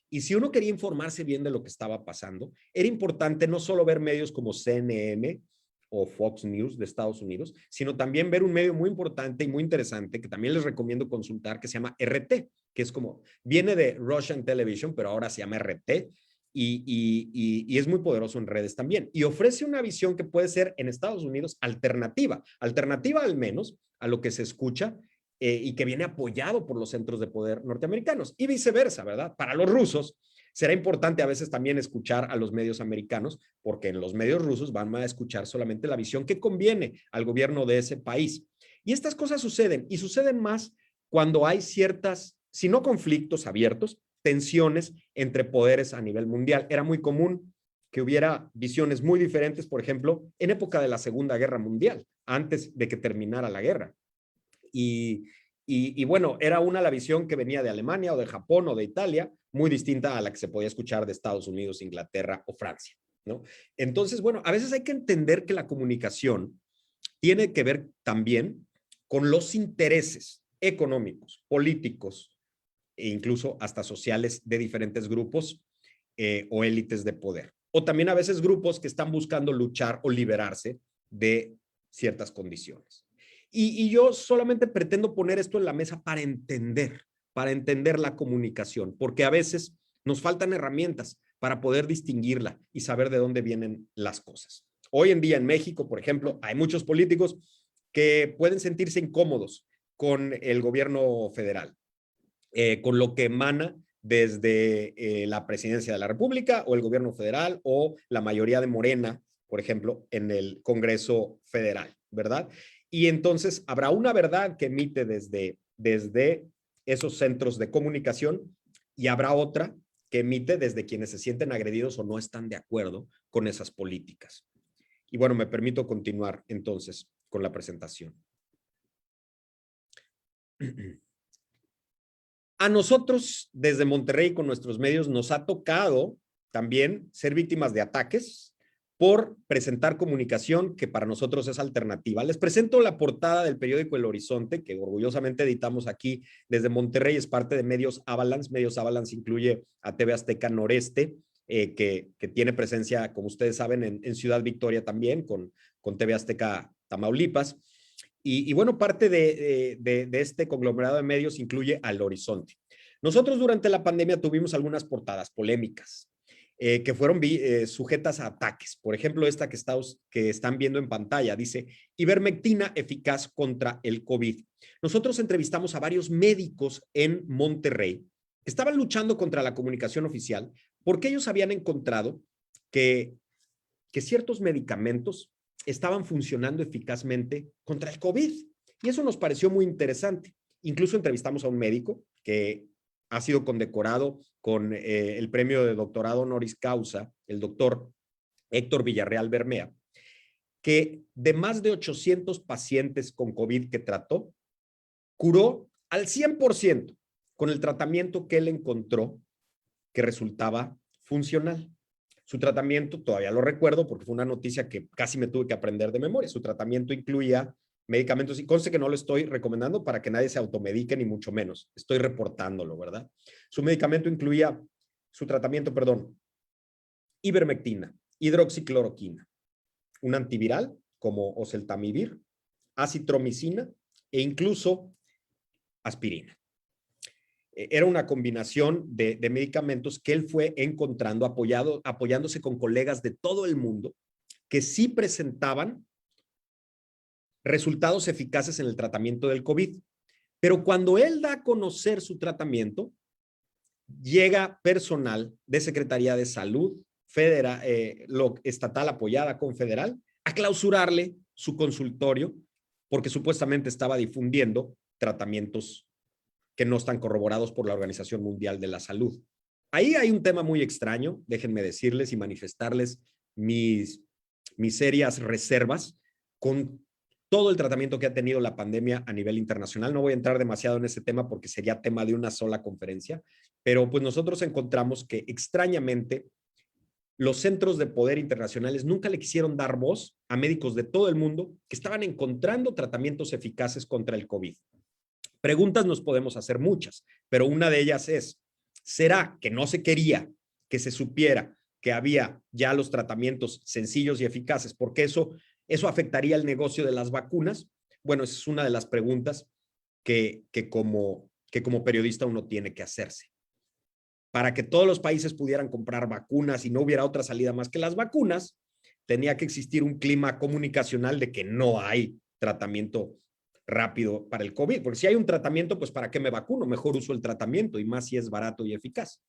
Y si uno quería informarse bien de lo que estaba pasando, era importante no solo ver medios como CNN o Fox News de Estados Unidos, sino también ver un medio muy importante y muy interesante que también les recomiendo consultar, que se llama RT, que es como, viene de Russian Television, pero ahora se llama RT, y es muy poderoso en redes también. Y ofrece una visión que puede ser en Estados Unidos alternativa al menos a lo que se escucha y que viene apoyado por los centros de poder norteamericanos y viceversa, ¿verdad? Para los rusos será importante a veces también escuchar a los medios americanos porque en los medios rusos van a escuchar solamente la visión que conviene al gobierno de ese país. Y estas cosas suceden y suceden más cuando hay ciertas, si no conflictos abiertos, tensiones entre poderes a nivel mundial. Era muy común que hubiera visiones muy diferentes, por ejemplo, en época de la Segunda Guerra Mundial, antes de que terminara la guerra. Y bueno, era una la visión que venía de Alemania o de Japón o de Italia, muy distinta a la que se podía escuchar de Estados Unidos, Inglaterra o Francia, ¿no? Entonces, bueno, a veces hay que entender que la comunicación tiene que ver también con los intereses económicos, políticos e incluso hasta sociales de diferentes grupos o élites de poder. O también a veces grupos que están buscando luchar o liberarse de ciertas condiciones. Y yo solamente pretendo poner esto en la mesa para entender la comunicación, porque a veces nos faltan herramientas para poder distinguirla y saber de dónde vienen las cosas. Hoy en día en México, por ejemplo, hay muchos políticos que pueden sentirse incómodos con el gobierno federal, con lo que emana desde la presidencia de la República o el gobierno federal o la mayoría de Morena, por ejemplo, en el Congreso Federal, ¿verdad? Y entonces habrá una verdad que emite desde esos centros de comunicación y habrá otra que emite desde quienes se sienten agredidos o no están de acuerdo con esas políticas. Y bueno, me permito continuar entonces con la presentación. A nosotros, desde Monterrey, con nuestros medios, nos ha tocado también ser víctimas de ataques por presentar comunicación que para nosotros es alternativa. Les presento la portada del periódico El Horizonte, que orgullosamente editamos aquí desde Monterrey, es parte de Medios Avalanche. Medios Avalanche incluye a TV Azteca Noreste, que tiene presencia, como ustedes saben, en Ciudad Victoria también, con TV Azteca Tamaulipas. Y bueno, parte de este conglomerado de medios incluye al Horizonte. Nosotros durante la pandemia tuvimos algunas portadas polémicas que fueron sujetas a ataques. Por ejemplo, esta que están viendo en pantalla dice: ivermectina eficaz contra el COVID. Nosotros entrevistamos a varios médicos en Monterrey que estaban luchando contra la comunicación oficial porque ellos habían encontrado que ciertos medicamentos estaban funcionando eficazmente contra el COVID. Y eso nos pareció muy interesante. Incluso entrevistamos a un médico que ha sido condecorado con el premio de doctorado honoris causa, el doctor Héctor Villarreal Bermea, que de más de 800 pacientes con COVID que trató, curó al 100% con el tratamiento que él encontró que resultaba funcional. Su tratamiento, todavía lo recuerdo porque fue una noticia que casi me tuve que aprender de memoria. Su tratamiento incluía medicamentos, y conste que no lo estoy recomendando para que nadie se automedique, ni mucho menos. Estoy reportándolo, ¿verdad? Su tratamiento, ivermectina, hidroxicloroquina, un antiviral como oseltamivir, acitromicina e incluso aspirina. Era una combinación de medicamentos que él fue encontrando apoyándose con colegas de todo el mundo que sí presentaban resultados eficaces en el tratamiento del COVID. Pero cuando él da a conocer su tratamiento, llega personal de Secretaría de Salud federal, estatal apoyada con federal, a clausurarle su consultorio porque supuestamente estaba difundiendo tratamientos que no están corroborados por la Organización Mundial de la Salud. Ahí hay un tema muy extraño, déjenme decirles y manifestarles mis serias reservas con todo el tratamiento que ha tenido la pandemia a nivel internacional. No voy a entrar demasiado en ese tema porque sería tema de una sola conferencia, pero pues nosotros encontramos que extrañamente los centros de poder internacionales nunca le quisieron dar voz a médicos de todo el mundo que estaban encontrando tratamientos eficaces contra el COVID. Preguntas nos podemos hacer muchas, pero una de ellas es: ¿será que no se quería que se supiera que había ya los tratamientos sencillos y eficaces porque eso afectaría el negocio de las vacunas? Bueno, esa es una de las preguntas que como periodista uno tiene que hacerse. Para que todos los países pudieran comprar vacunas y no hubiera otra salida más que las vacunas, tenía que existir un clima comunicacional de que no hay tratamiento rápido para el COVID, porque si hay un tratamiento, pues ¿para qué me vacuno? Mejor uso el tratamiento, y más si es barato y eficaz.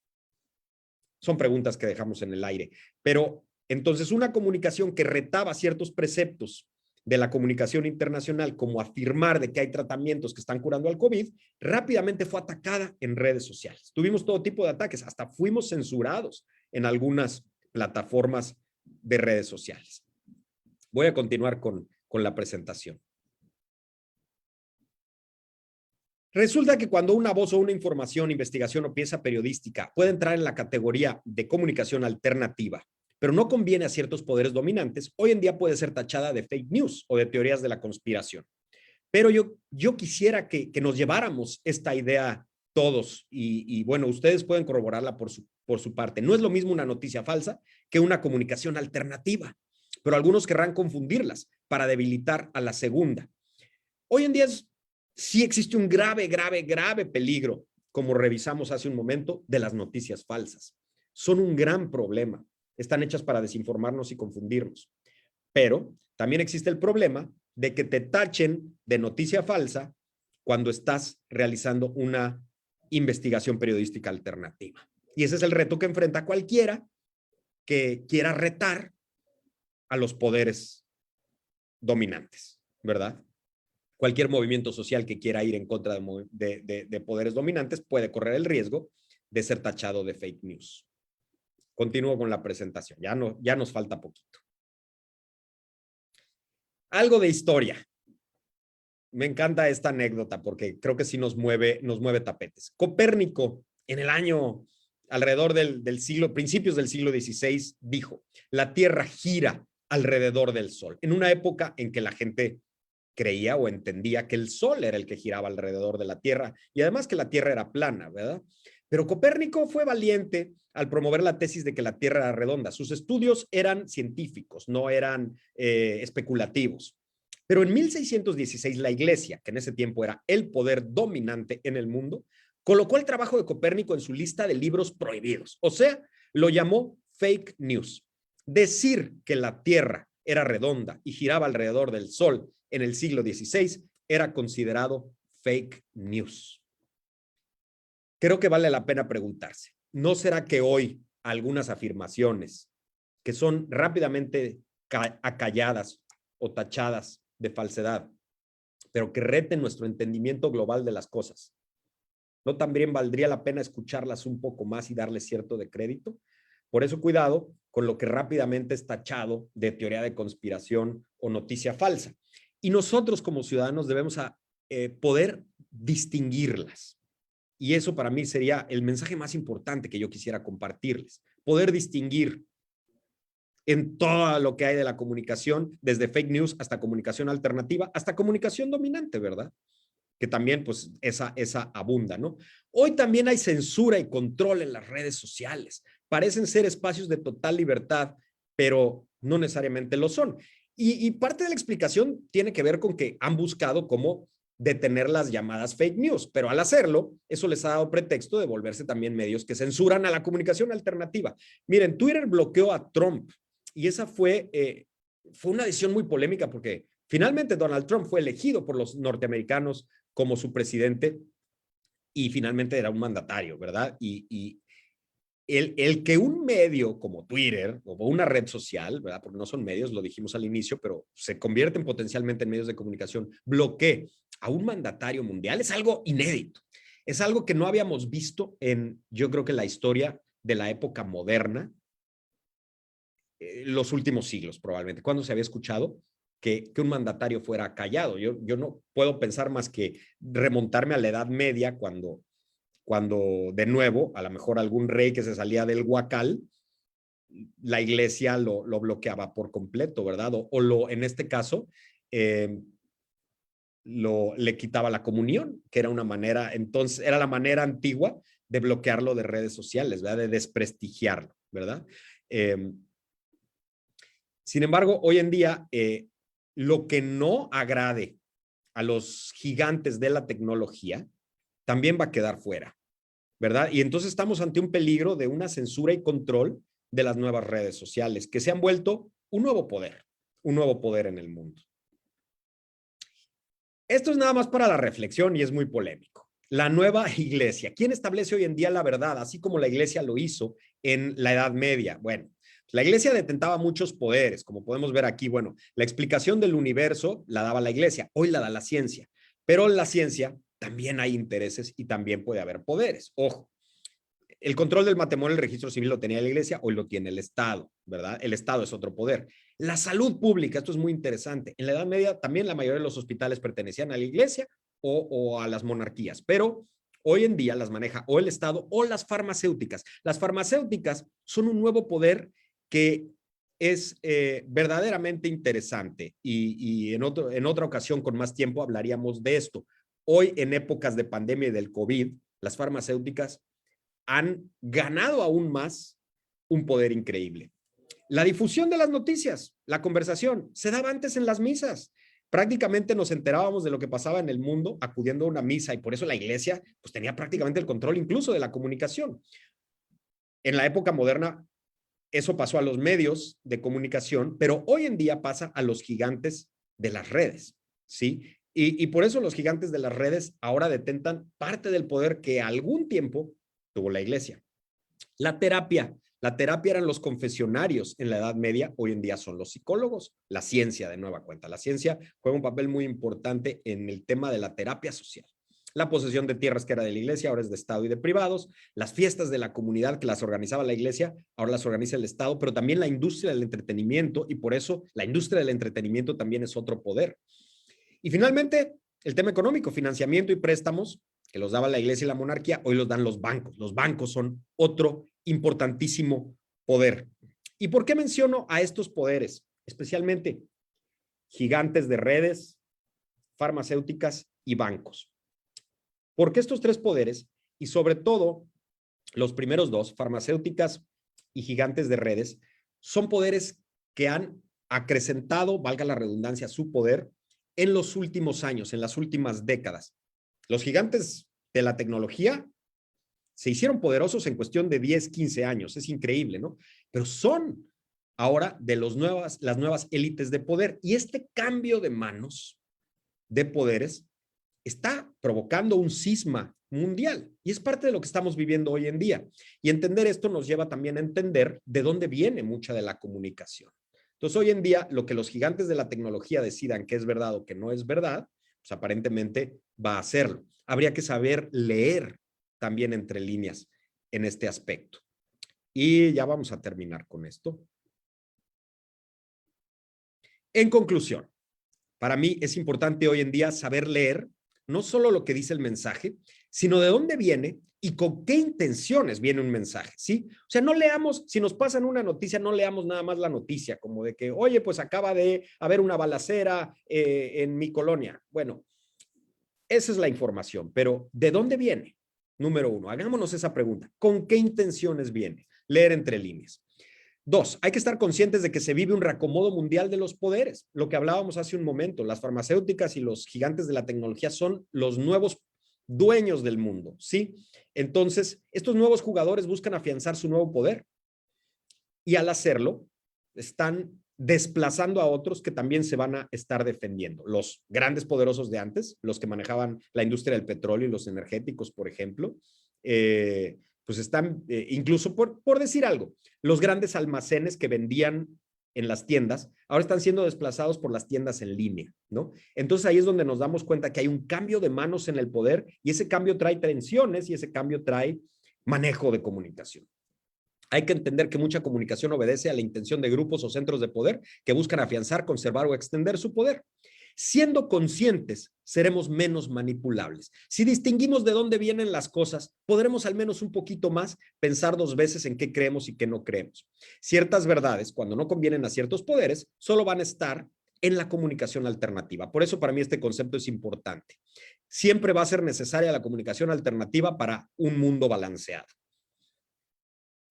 Son preguntas que dejamos en el aire. Pero entonces una comunicación que retaba ciertos preceptos de la comunicación internacional, como afirmar de que hay tratamientos que están curando al COVID, rápidamente fue atacada en redes sociales. Tuvimos todo tipo de ataques, hasta fuimos censurados en algunas plataformas de redes sociales. Voy a continuar con la presentación. Resulta que cuando una voz o una información, investigación o pieza periodística puede entrar en la categoría de comunicación alternativa, pero no conviene a ciertos poderes dominantes, hoy en día puede ser tachada de fake news o de teorías de la conspiración. Pero yo quisiera que nos lleváramos esta idea todos y bueno, ustedes pueden corroborarla por su parte. No es lo mismo una noticia falsa que una comunicación alternativa, pero algunos querrán confundirlas para debilitar a la segunda. Hoy en día sí existe un grave peligro, como revisamos hace un momento, de las noticias falsas. Son un gran problema. Están hechas para desinformarnos y confundirnos. Pero también existe el problema de que te tachen de noticia falsa cuando estás realizando una investigación periodística alternativa. Y ese es el reto que enfrenta cualquiera que quiera retar a los poderes dominantes, ¿verdad? Cualquier movimiento social que quiera ir en contra de poderes dominantes puede correr el riesgo de ser tachado de fake news. Continúo con la presentación, ya nos falta poquito. Algo de historia. Me encanta esta anécdota porque creo que sí nos mueve tapetes. Copérnico, en el año alrededor del siglo, principios del siglo XVI, dijo: la Tierra gira alrededor del Sol, en una época en que la gente creía o entendía que el Sol era el que giraba alrededor de la Tierra y además que la Tierra era plana, ¿verdad? Pero Copérnico fue valiente al promover la tesis de que la Tierra era redonda. Sus estudios eran científicos, no eran especulativos. Pero en 1616 la Iglesia, que en ese tiempo era el poder dominante en el mundo, colocó el trabajo de Copérnico en su lista de libros prohibidos. O sea, lo llamó fake news. Decir que la Tierra era redonda y giraba alrededor del Sol en el siglo XVI era considerado fake news. Creo que vale la pena preguntarse, ¿no será que hoy algunas afirmaciones que son rápidamente acalladas o tachadas de falsedad, pero que reten nuestro entendimiento global de las cosas, no también valdría la pena escucharlas un poco más y darles cierto de crédito? Por eso cuidado con lo que rápidamente es tachado de teoría de conspiración o noticia falsa. Y nosotros como ciudadanos debemos poder distinguirlas. Y eso para mí sería el mensaje más importante que yo quisiera compartirles. Poder distinguir en todo lo que hay de la comunicación, desde fake news hasta comunicación alternativa, hasta comunicación dominante, ¿verdad? Que también pues esa abunda, ¿no? Hoy también hay censura y control en las redes sociales. Parecen ser espacios de total libertad, pero no necesariamente lo son. Y parte de la explicación tiene que ver con que han buscado cómo detener las llamadas fake news, pero al hacerlo, eso les ha dado pretexto de volverse también medios que censuran a la comunicación alternativa. Miren, Twitter bloqueó a Trump y esa fue una decisión muy polémica porque finalmente Donald Trump fue elegido por los norteamericanos como su presidente y finalmente era un mandatario, ¿verdad? Y el que un medio como Twitter o una red social, ¿verdad? Porque no son medios, lo dijimos al inicio, pero se convierten potencialmente en medios de comunicación, bloquee a un mandatario mundial es algo inédito. Es algo que no habíamos visto en, yo creo que la historia de la época moderna, los últimos siglos probablemente. ¿Cuándo se había escuchado que un mandatario fuera callado? Yo no puedo pensar más que remontarme a la Edad Media cuando de nuevo, a lo mejor algún rey que se salía del huacal, la iglesia lo bloqueaba por completo, ¿verdad? En este caso, le quitaba la comunión, que era una manera, entonces, era la manera antigua de bloquearlo de redes sociales, ¿verdad? De desprestigiarlo, ¿verdad? Sin embargo, hoy en día, lo que no agrade a los gigantes de la tecnología, también va a quedar fuera, ¿verdad? Y entonces estamos ante un peligro de una censura y control de las nuevas redes sociales, que se han vuelto un nuevo poder en el mundo. Esto es nada más para la reflexión y es muy polémico. La nueva iglesia. ¿Quién establece hoy en día la verdad, así como la iglesia lo hizo en la Edad Media? Bueno, la iglesia detentaba muchos poderes, como podemos ver aquí. Bueno, la explicación del universo la daba la iglesia, hoy la da la ciencia, pero en la ciencia también hay intereses y también puede haber poderes. Ojo, el control del matrimonio, el registro civil lo tenía la iglesia, hoy lo tiene el Estado, ¿verdad? El Estado es otro poder. La salud pública, esto es muy interesante. En la Edad Media también la mayoría de los hospitales pertenecían a la iglesia o a las monarquías, pero hoy en día las maneja o el Estado o las farmacéuticas. Las farmacéuticas son un nuevo poder que es verdaderamente interesante y en otra ocasión con más tiempo hablaríamos de esto. Hoy en épocas de pandemia y del COVID, las farmacéuticas han ganado aún más un poder increíble. La difusión de las noticias, la conversación, se daba antes en las misas. Prácticamente nos enterábamos de lo que pasaba en el mundo acudiendo a una misa y por eso la iglesia pues, tenía prácticamente el control incluso de la comunicación. En la época moderna eso pasó a los medios de comunicación, pero hoy en día pasa a los gigantes de las redes, ¿sí? Y por eso los gigantes de las redes ahora detentan parte del poder que algún tiempo tuvo la iglesia. La terapia eran los confesionarios en la Edad Media, hoy en día son los psicólogos, la ciencia de nueva cuenta. La ciencia juega un papel muy importante en el tema de la terapia social. La posesión de tierras que era de la iglesia, ahora es de Estado y de privados. Las fiestas de la comunidad que las organizaba la iglesia, ahora las organiza el Estado, pero también la industria del entretenimiento y por eso la industria del entretenimiento también es otro poder. Y finalmente, el tema económico, financiamiento y préstamos, que los daba la iglesia y la monarquía, hoy los dan los bancos. Los bancos son otro importantísimo poder. ¿Y por qué menciono a estos poderes? Especialmente gigantes de redes, farmacéuticas y bancos. Porque estos tres poderes, y sobre todo los primeros dos, farmacéuticas y gigantes de redes, son poderes que han acrecentado, valga la redundancia, su poder en los últimos años, en las últimas décadas. Los gigantes de la tecnología se hicieron poderosos en cuestión de 10, 15 años. Es increíble, ¿no? Pero son ahora de las nuevas élites de poder. Y este cambio de manos de poderes está provocando un cisma mundial. Y es parte de lo que estamos viviendo hoy en día. Y entender esto nos lleva también a entender de dónde viene mucha de la comunicación. Entonces, hoy en día, lo que los gigantes de la tecnología decidan que es verdad o que no es verdad, pues aparentemente va a hacerlo. Habría que saber leer también entre líneas en este aspecto. Y ya vamos a terminar con esto. En conclusión, para mí es importante hoy en día saber leer no solo lo que dice el mensaje, sino de dónde viene y con qué intenciones viene un mensaje, ¿sí? O sea, no leamos, si nos pasan una noticia, no leamos nada más la noticia, como de que, oye, pues acaba de haber una balacera en mi colonia. Bueno, esa es la información, pero ¿de dónde viene? Número uno, hagámonos esa pregunta. ¿Con qué intenciones viene? Leer entre líneas. Dos, hay que estar conscientes de que se vive un reacomodo mundial de los poderes. Lo que hablábamos hace un momento, las farmacéuticas y los gigantes de la tecnología son los nuevos dueños del mundo, ¿sí? Entonces, estos nuevos jugadores buscan afianzar su nuevo poder y al hacerlo, están desplazando a otros que también se van a estar defendiendo. Los grandes poderosos de antes, los que manejaban la industria del petróleo y los energéticos, por ejemplo, pues están, incluso por decir algo, los grandes almacenes que vendían en las tiendas, ahora están siendo desplazados por las tiendas en línea, ¿no? Entonces ahí es donde nos damos cuenta que hay un cambio de manos en el poder y ese cambio trae tensiones y ese cambio trae manejo de comunicación. Hay que entender que mucha comunicación obedece a la intención de grupos o centros de poder que buscan afianzar, conservar o extender su poder. Siendo conscientes, seremos menos manipulables. Si distinguimos de dónde vienen las cosas, podremos al menos un poquito más pensar dos veces en qué creemos y qué no creemos. Ciertas verdades, cuando no convienen a ciertos poderes, solo van a estar en la comunicación alternativa. Por eso para mí este concepto es importante. Siempre va a ser necesaria la comunicación alternativa para un mundo balanceado.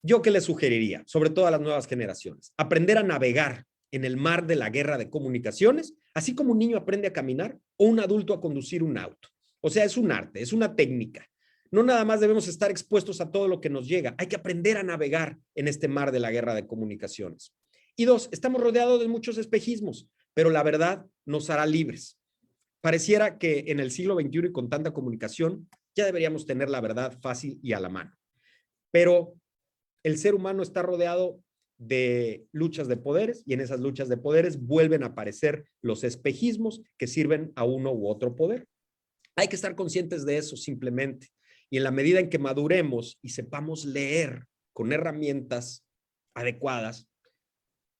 ¿Yo qué les sugeriría, sobre todo a las nuevas generaciones? Aprender a navegar en el mar de la guerra de comunicaciones, así como un niño aprende a caminar o un adulto a conducir un auto. O sea, es un arte, es una técnica. No nada más debemos estar expuestos a todo lo que nos llega, hay que aprender a navegar en este mar de la guerra de comunicaciones. Y dos, estamos rodeados de muchos espejismos, pero la verdad nos hará libres. Pareciera que en el siglo XXI y con tanta comunicación, ya deberíamos tener la verdad fácil y a la mano. Pero el ser humano está rodeado de luchas de poderes y en esas luchas de poderes vuelven a aparecer los espejismos que sirven a uno u otro poder. Hay que estar conscientes de eso simplemente. Y en la medida en que maduremos y sepamos leer con herramientas adecuadas,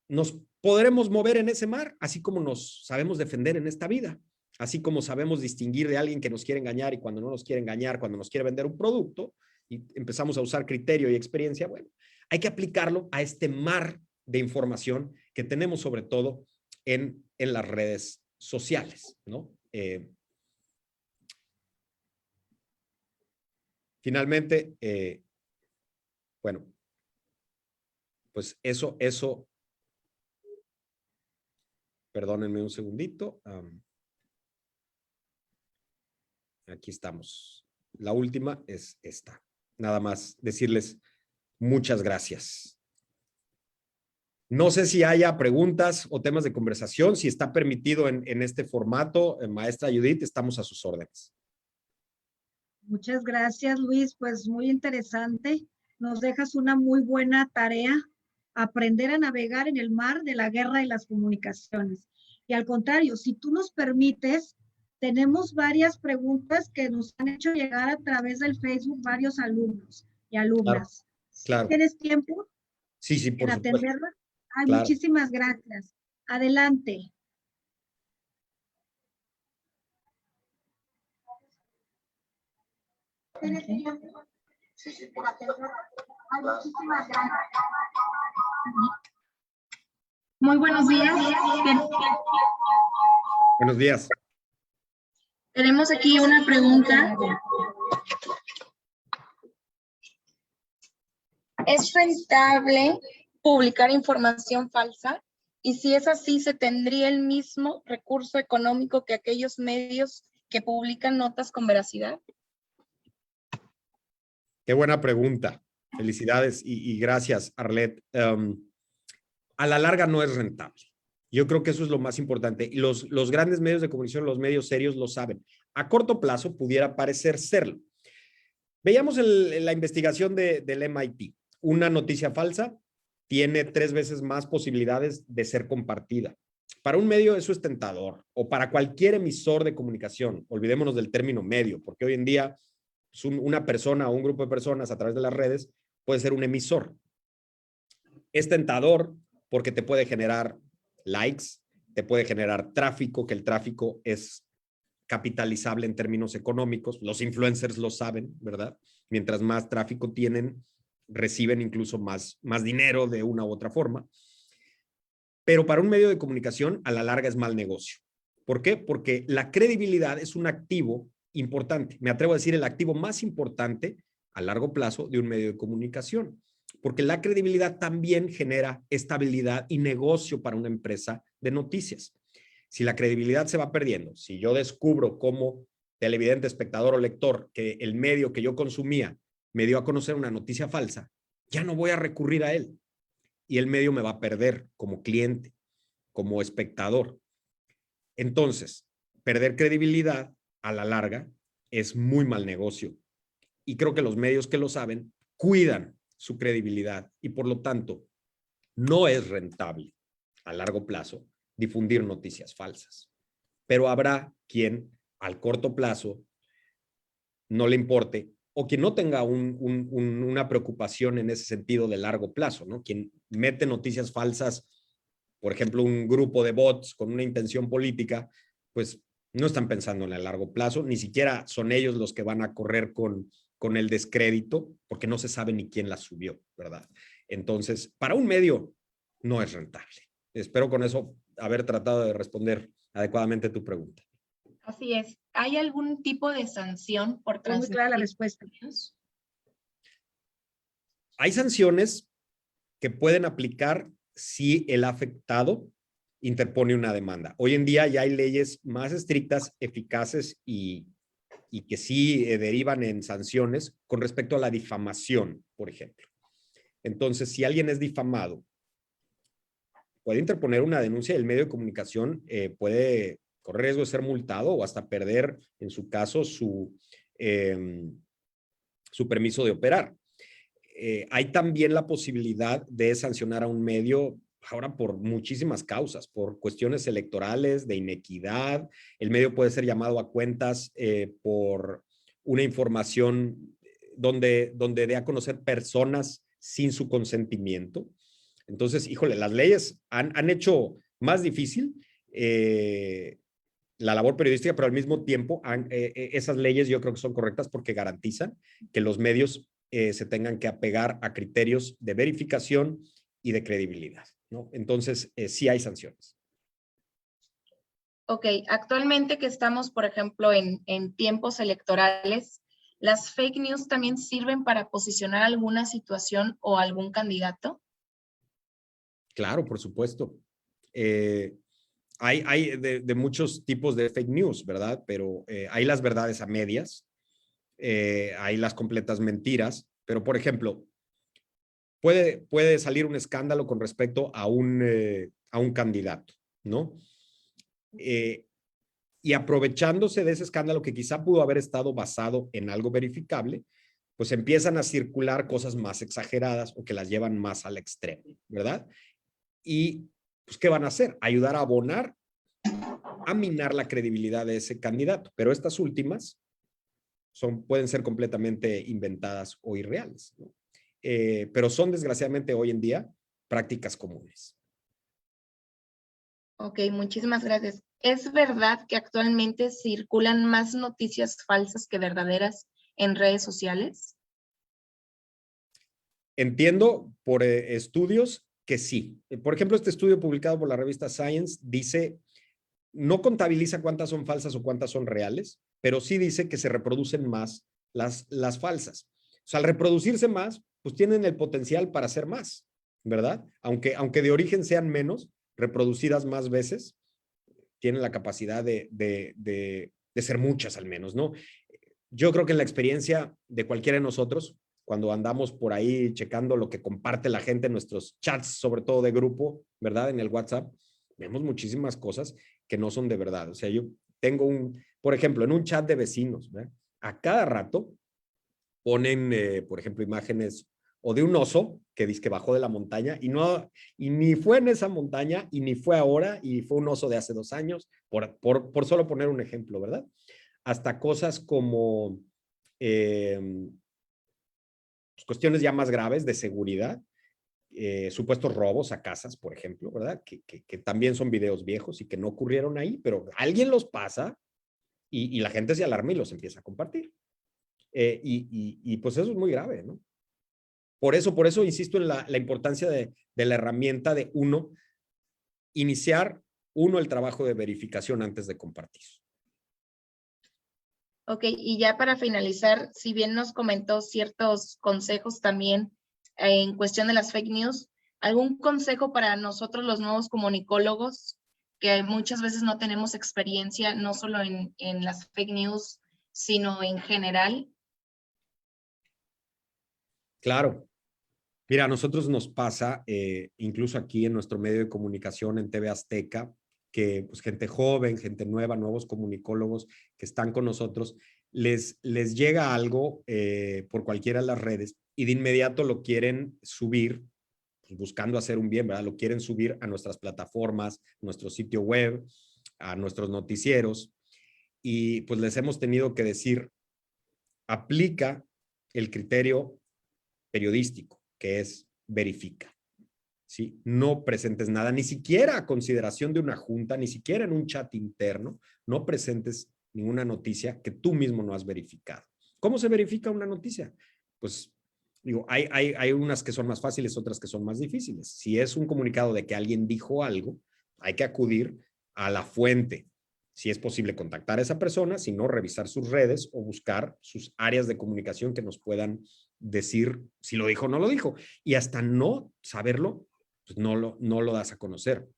nos podremos mover en ese mar, así como nos sabemos defender en esta vida, así como sabemos distinguir de alguien que nos quiere engañar y cuando no nos quiere engañar, cuando nos quiere vender un producto y empezamos a usar criterio y experiencia, bueno, hay que aplicarlo a este mar de información que tenemos sobre todo en las redes sociales, ¿no? Finalmente, bueno, pues eso, perdónenme un segundito. Aquí estamos. La última es esta. Nada más decirles muchas gracias. No sé si haya preguntas o temas de conversación, si está permitido en este formato. Maestra Judith, estamos a sus órdenes. Muchas gracias, Luis. Pues muy interesante. Nos dejas una muy buena tarea, aprender a navegar en el mar de la guerra y las comunicaciones. Y al contrario, si tú nos permites, tenemos varias preguntas que nos han hecho llegar a través del Facebook varios alumnos y alumnas. Claro. ¿Tienes tiempo? Sí, por supuesto. ¿Atenderlas? Ay, claro. Muchísimas gracias. Adelante. Muy buenos días. Buenos días. Tenemos aquí una pregunta. ¿Es rentable publicar información falsa? Y si es así, ¿se tendría el mismo recurso económico que aquellos medios que publican notas con veracidad? Qué buena pregunta. Felicidades y gracias, Arlet. A la larga no es rentable. Yo creo que eso es lo más importante. Y los grandes medios de comunicación, los medios serios lo saben. A corto plazo pudiera parecer serlo. Veíamos la investigación del MIT. Una noticia falsa tiene 3 veces más posibilidades de ser compartida. Para un medio eso es tentador, o para cualquier emisor de comunicación. Olvidémonos del término medio, porque hoy en día una persona o un grupo de personas a través de las redes puede ser un emisor. Es tentador porque te puede generar likes, te puede generar tráfico, que el tráfico es capitalizable en términos económicos. Los influencers lo saben, ¿verdad? Mientras más tráfico tienen, reciben incluso más dinero de una u otra forma. Pero para un medio de comunicación, a la larga es mal negocio. ¿Por qué? Porque la credibilidad es un activo importante. Me atrevo a decir el activo más importante a largo plazo de un medio de comunicación. Porque la credibilidad también genera estabilidad y negocio para una empresa de noticias. Si la credibilidad se va perdiendo, si yo descubro como televidente, espectador o lector que el medio que yo consumía me dio a conocer una noticia falsa, ya no voy a recurrir a él. Y el medio me va a perder como cliente, como espectador. Entonces, perder credibilidad a la larga es muy mal negocio. Y creo que los medios que lo saben cuidan su credibilidad y por lo tanto no es rentable a largo plazo difundir noticias falsas. Pero habrá quien al corto plazo no le importe o quien no tenga una preocupación en ese sentido de largo plazo, ¿no? Quien mete noticias falsas, por ejemplo, un grupo de bots con una intención política, pues no están pensando en el largo plazo, ni siquiera son ellos los que van a correr con el descrédito, porque no se sabe ni quién la subió, ¿verdad? Entonces, para un medio no es rentable. Espero con eso haber tratado de responder adecuadamente tu pregunta. Así es. ¿Hay algún tipo de sanción por Fue muy transmitir? clara la respuesta. Hay sanciones que pueden aplicar si el afectado interpone una demanda. Hoy en día ya hay leyes más estrictas, eficaces y que sí derivan en sanciones con respecto a la difamación, por ejemplo. Entonces, si alguien es difamado, puede interponer una denuncia y el medio de comunicación puede correr riesgo de ser multado o hasta perder, en su caso, su permiso de operar. Hay también la posibilidad de sancionar a un medio ahora por muchísimas causas, por cuestiones electorales, de inequidad. El medio puede ser llamado a cuentas por una información donde dé a conocer personas sin su consentimiento. Entonces, híjole, las leyes han hecho más difícil la labor periodística, pero al mismo tiempo esas leyes yo creo que son correctas porque garantizan que los medios se tengan que apegar a criterios de verificación y de credibilidad, ¿no? Entonces, sí hay sanciones. Ok, actualmente que estamos, por ejemplo, en tiempos electorales, ¿las fake news también sirven para posicionar alguna situación o algún candidato? Claro, por supuesto. Hay de muchos tipos de fake news, ¿verdad? Pero hay las verdades a medias, hay las completas mentiras, pero por ejemplo, puede salir un escándalo con respecto a un candidato, ¿no? Y aprovechándose de ese escándalo que quizá pudo haber estado basado en algo verificable, pues empiezan a circular cosas más exageradas o que las llevan más al extremo, ¿verdad? Y pues, ¿qué van a hacer? Ayudar a abonar, a minar la credibilidad de ese candidato. Pero estas últimas pueden ser completamente inventadas o irreales, ¿no? Pero son desgraciadamente hoy en día prácticas comunes. Ok, muchísimas gracias. ¿Es verdad que actualmente circulan más noticias falsas que verdaderas en redes sociales? Entiendo por estudios que sí. Por ejemplo, este estudio publicado por la revista Science dice, no contabiliza cuántas son falsas o cuántas son reales, pero sí dice que se reproducen más las falsas. O sea, al reproducirse más, pues tienen el potencial para ser más, ¿verdad? Aunque de origen sean menos, reproducidas más veces, tienen la capacidad de ser muchas al menos, ¿no? Yo creo que en la experiencia de cualquiera de nosotros, cuando andamos por ahí checando lo que comparte la gente en nuestros chats, sobre todo de grupo, ¿verdad? En el WhatsApp, vemos muchísimas cosas que no son de verdad. O sea, yo tengo por ejemplo, en un chat de vecinos, ¿verdad? A cada rato ponen, por ejemplo, imágenes o de un oso que dice que bajó de la montaña y ni fue en esa montaña y ni fue ahora y fue un oso de hace 2 años, por solo poner un ejemplo, ¿verdad? Hasta cosas como cuestiones ya más graves de seguridad, supuestos robos a casas, por ejemplo, ¿verdad? Que también son videos viejos y que no ocurrieron ahí, pero alguien los pasa y la gente se alarma y los empieza a compartir. Pues eso es muy grave, ¿no? Por eso insisto en la importancia de la herramienta de iniciar el trabajo de verificación antes de compartir. Ok, y ya para finalizar, si bien nos comentó ciertos consejos también en cuestión de las fake news, ¿algún consejo para nosotros los nuevos comunicólogos que muchas veces no tenemos experiencia, no solo en las fake news, sino en general? Claro. Mira, a nosotros nos pasa, incluso aquí en nuestro medio de comunicación en TV Azteca, que pues, gente joven, gente nueva, nuevos comunicólogos que están con nosotros, les llega algo por cualquiera de las redes y de inmediato lo quieren subir, pues, buscando hacer un bien, ¿verdad? Lo quieren subir a nuestras plataformas, nuestro sitio web, a nuestros noticieros y pues les hemos tenido que decir, aplica el criterio periodístico, que es verifica, ¿sí? No presentes nada, ni siquiera a consideración de una junta, ni siquiera en un chat interno, no presentes ninguna noticia que tú mismo no has verificado. ¿Cómo se verifica una noticia? Pues, digo, hay unas que son más fáciles, otras que son más difíciles. Si es un comunicado de que alguien dijo algo, hay que acudir a la fuente. Si es posible contactar a esa persona, si no, revisar sus redes o buscar sus áreas de comunicación que nos puedan decir si lo dijo o no lo dijo. Y hasta no saberlo, pues no lo das a conocer.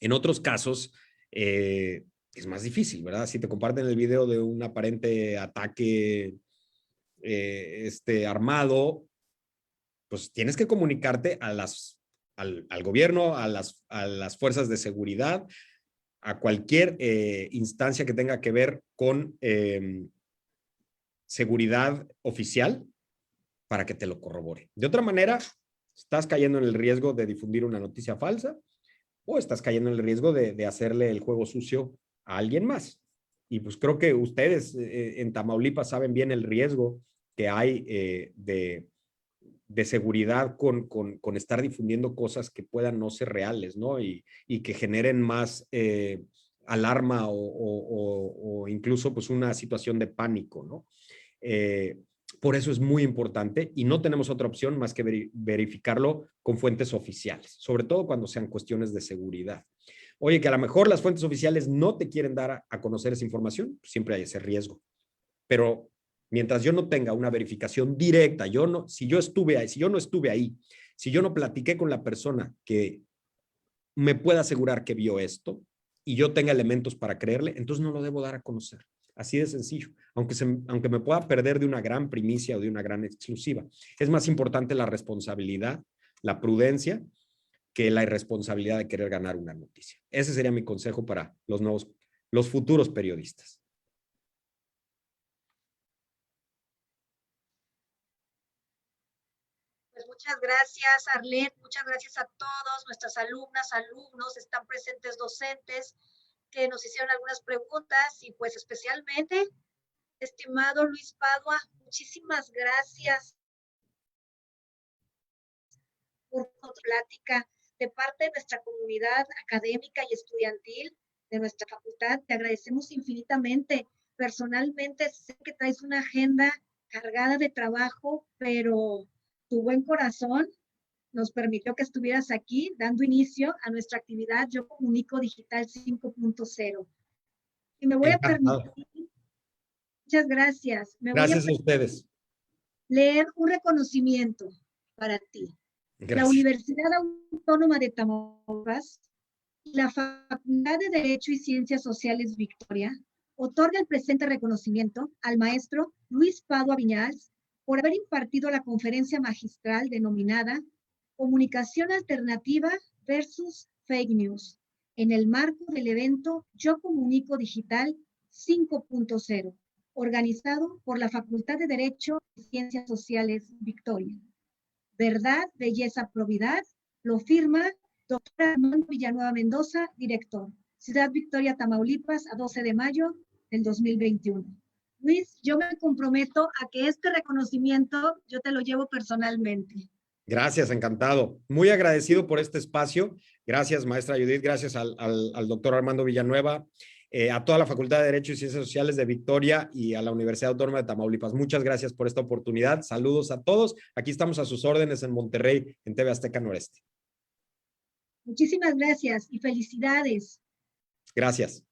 En otros casos, es más difícil, ¿verdad? Si te comparten el video de un aparente ataque armado, pues tienes que comunicarte al gobierno, a las fuerzas de seguridad, a cualquier instancia que tenga que ver con seguridad oficial para que te lo corrobore. De otra manera, estás cayendo en el riesgo de difundir una noticia falsa o estás cayendo en el riesgo de hacerle el juego sucio a alguien más. Y pues creo que ustedes en Tamaulipas saben bien el riesgo que hay de seguridad con estar difundiendo cosas que puedan no ser reales, ¿no? Y que generen más alarma o incluso pues una situación de pánico, ¿no? Por eso es muy importante y no tenemos otra opción más que verificarlo con fuentes oficiales, sobre todo cuando sean cuestiones de seguridad. Oye, que a lo mejor las fuentes oficiales no te quieren dar a conocer esa información, siempre hay ese riesgo. Pero mientras yo no tenga una verificación directa, si yo no estuve ahí, si yo no platiqué con la persona que me pueda asegurar que vio esto y yo tenga elementos para creerle, entonces no lo debo dar a conocer. Así de sencillo, aunque me pueda perder de una gran primicia o de una gran exclusiva. Es más importante la responsabilidad, la prudencia, que la irresponsabilidad de querer ganar una noticia. Ese sería mi consejo para los futuros periodistas. Pues muchas gracias, Arlet, muchas gracias a todos, nuestras alumnas, alumnos, están presentes docentes que nos hicieron algunas preguntas y pues especialmente, estimado Luis Padua, muchísimas gracias por tu plática de parte de nuestra comunidad académica y estudiantil de nuestra facultad. Te agradecemos infinitamente. Personalmente sé que traes una agenda cargada de trabajo, pero tu buen corazón nos permitió que estuvieras aquí dando inicio a nuestra actividad Yo Comunico Digital 5.0. Y me voy a permitir, muchas gracias. Gracias a ustedes. Leer un reconocimiento para ti. Gracias. La Universidad Autónoma de Tamaulipas La Facultad de Derecho y Ciencias Sociales Victoria otorga el presente reconocimiento al maestro Luis Padua Viñals por haber impartido la conferencia magistral denominada Comunicación Alternativa versus Fake News, en el marco del evento Yo Comunico Digital 5.0, organizado por la Facultad de Derecho y Ciencias Sociales Victoria. Verdad, belleza, probidad, lo firma doctor Armando Villanueva Mendoza, director, Ciudad Victoria, Tamaulipas, a 12 de mayo del 2021. Luis, yo me comprometo a que este reconocimiento yo te lo llevo personalmente. Gracias, encantado. Muy agradecido por este espacio. Gracias, maestra Judith. Gracias al doctor Armando Villanueva, a toda la Facultad de Derecho y Ciencias Sociales de Victoria y a la Universidad Autónoma de Tamaulipas. Muchas gracias por esta oportunidad. Saludos a todos. Aquí estamos a sus órdenes en Monterrey, en TV Azteca Noreste. Muchísimas gracias y felicidades. Gracias.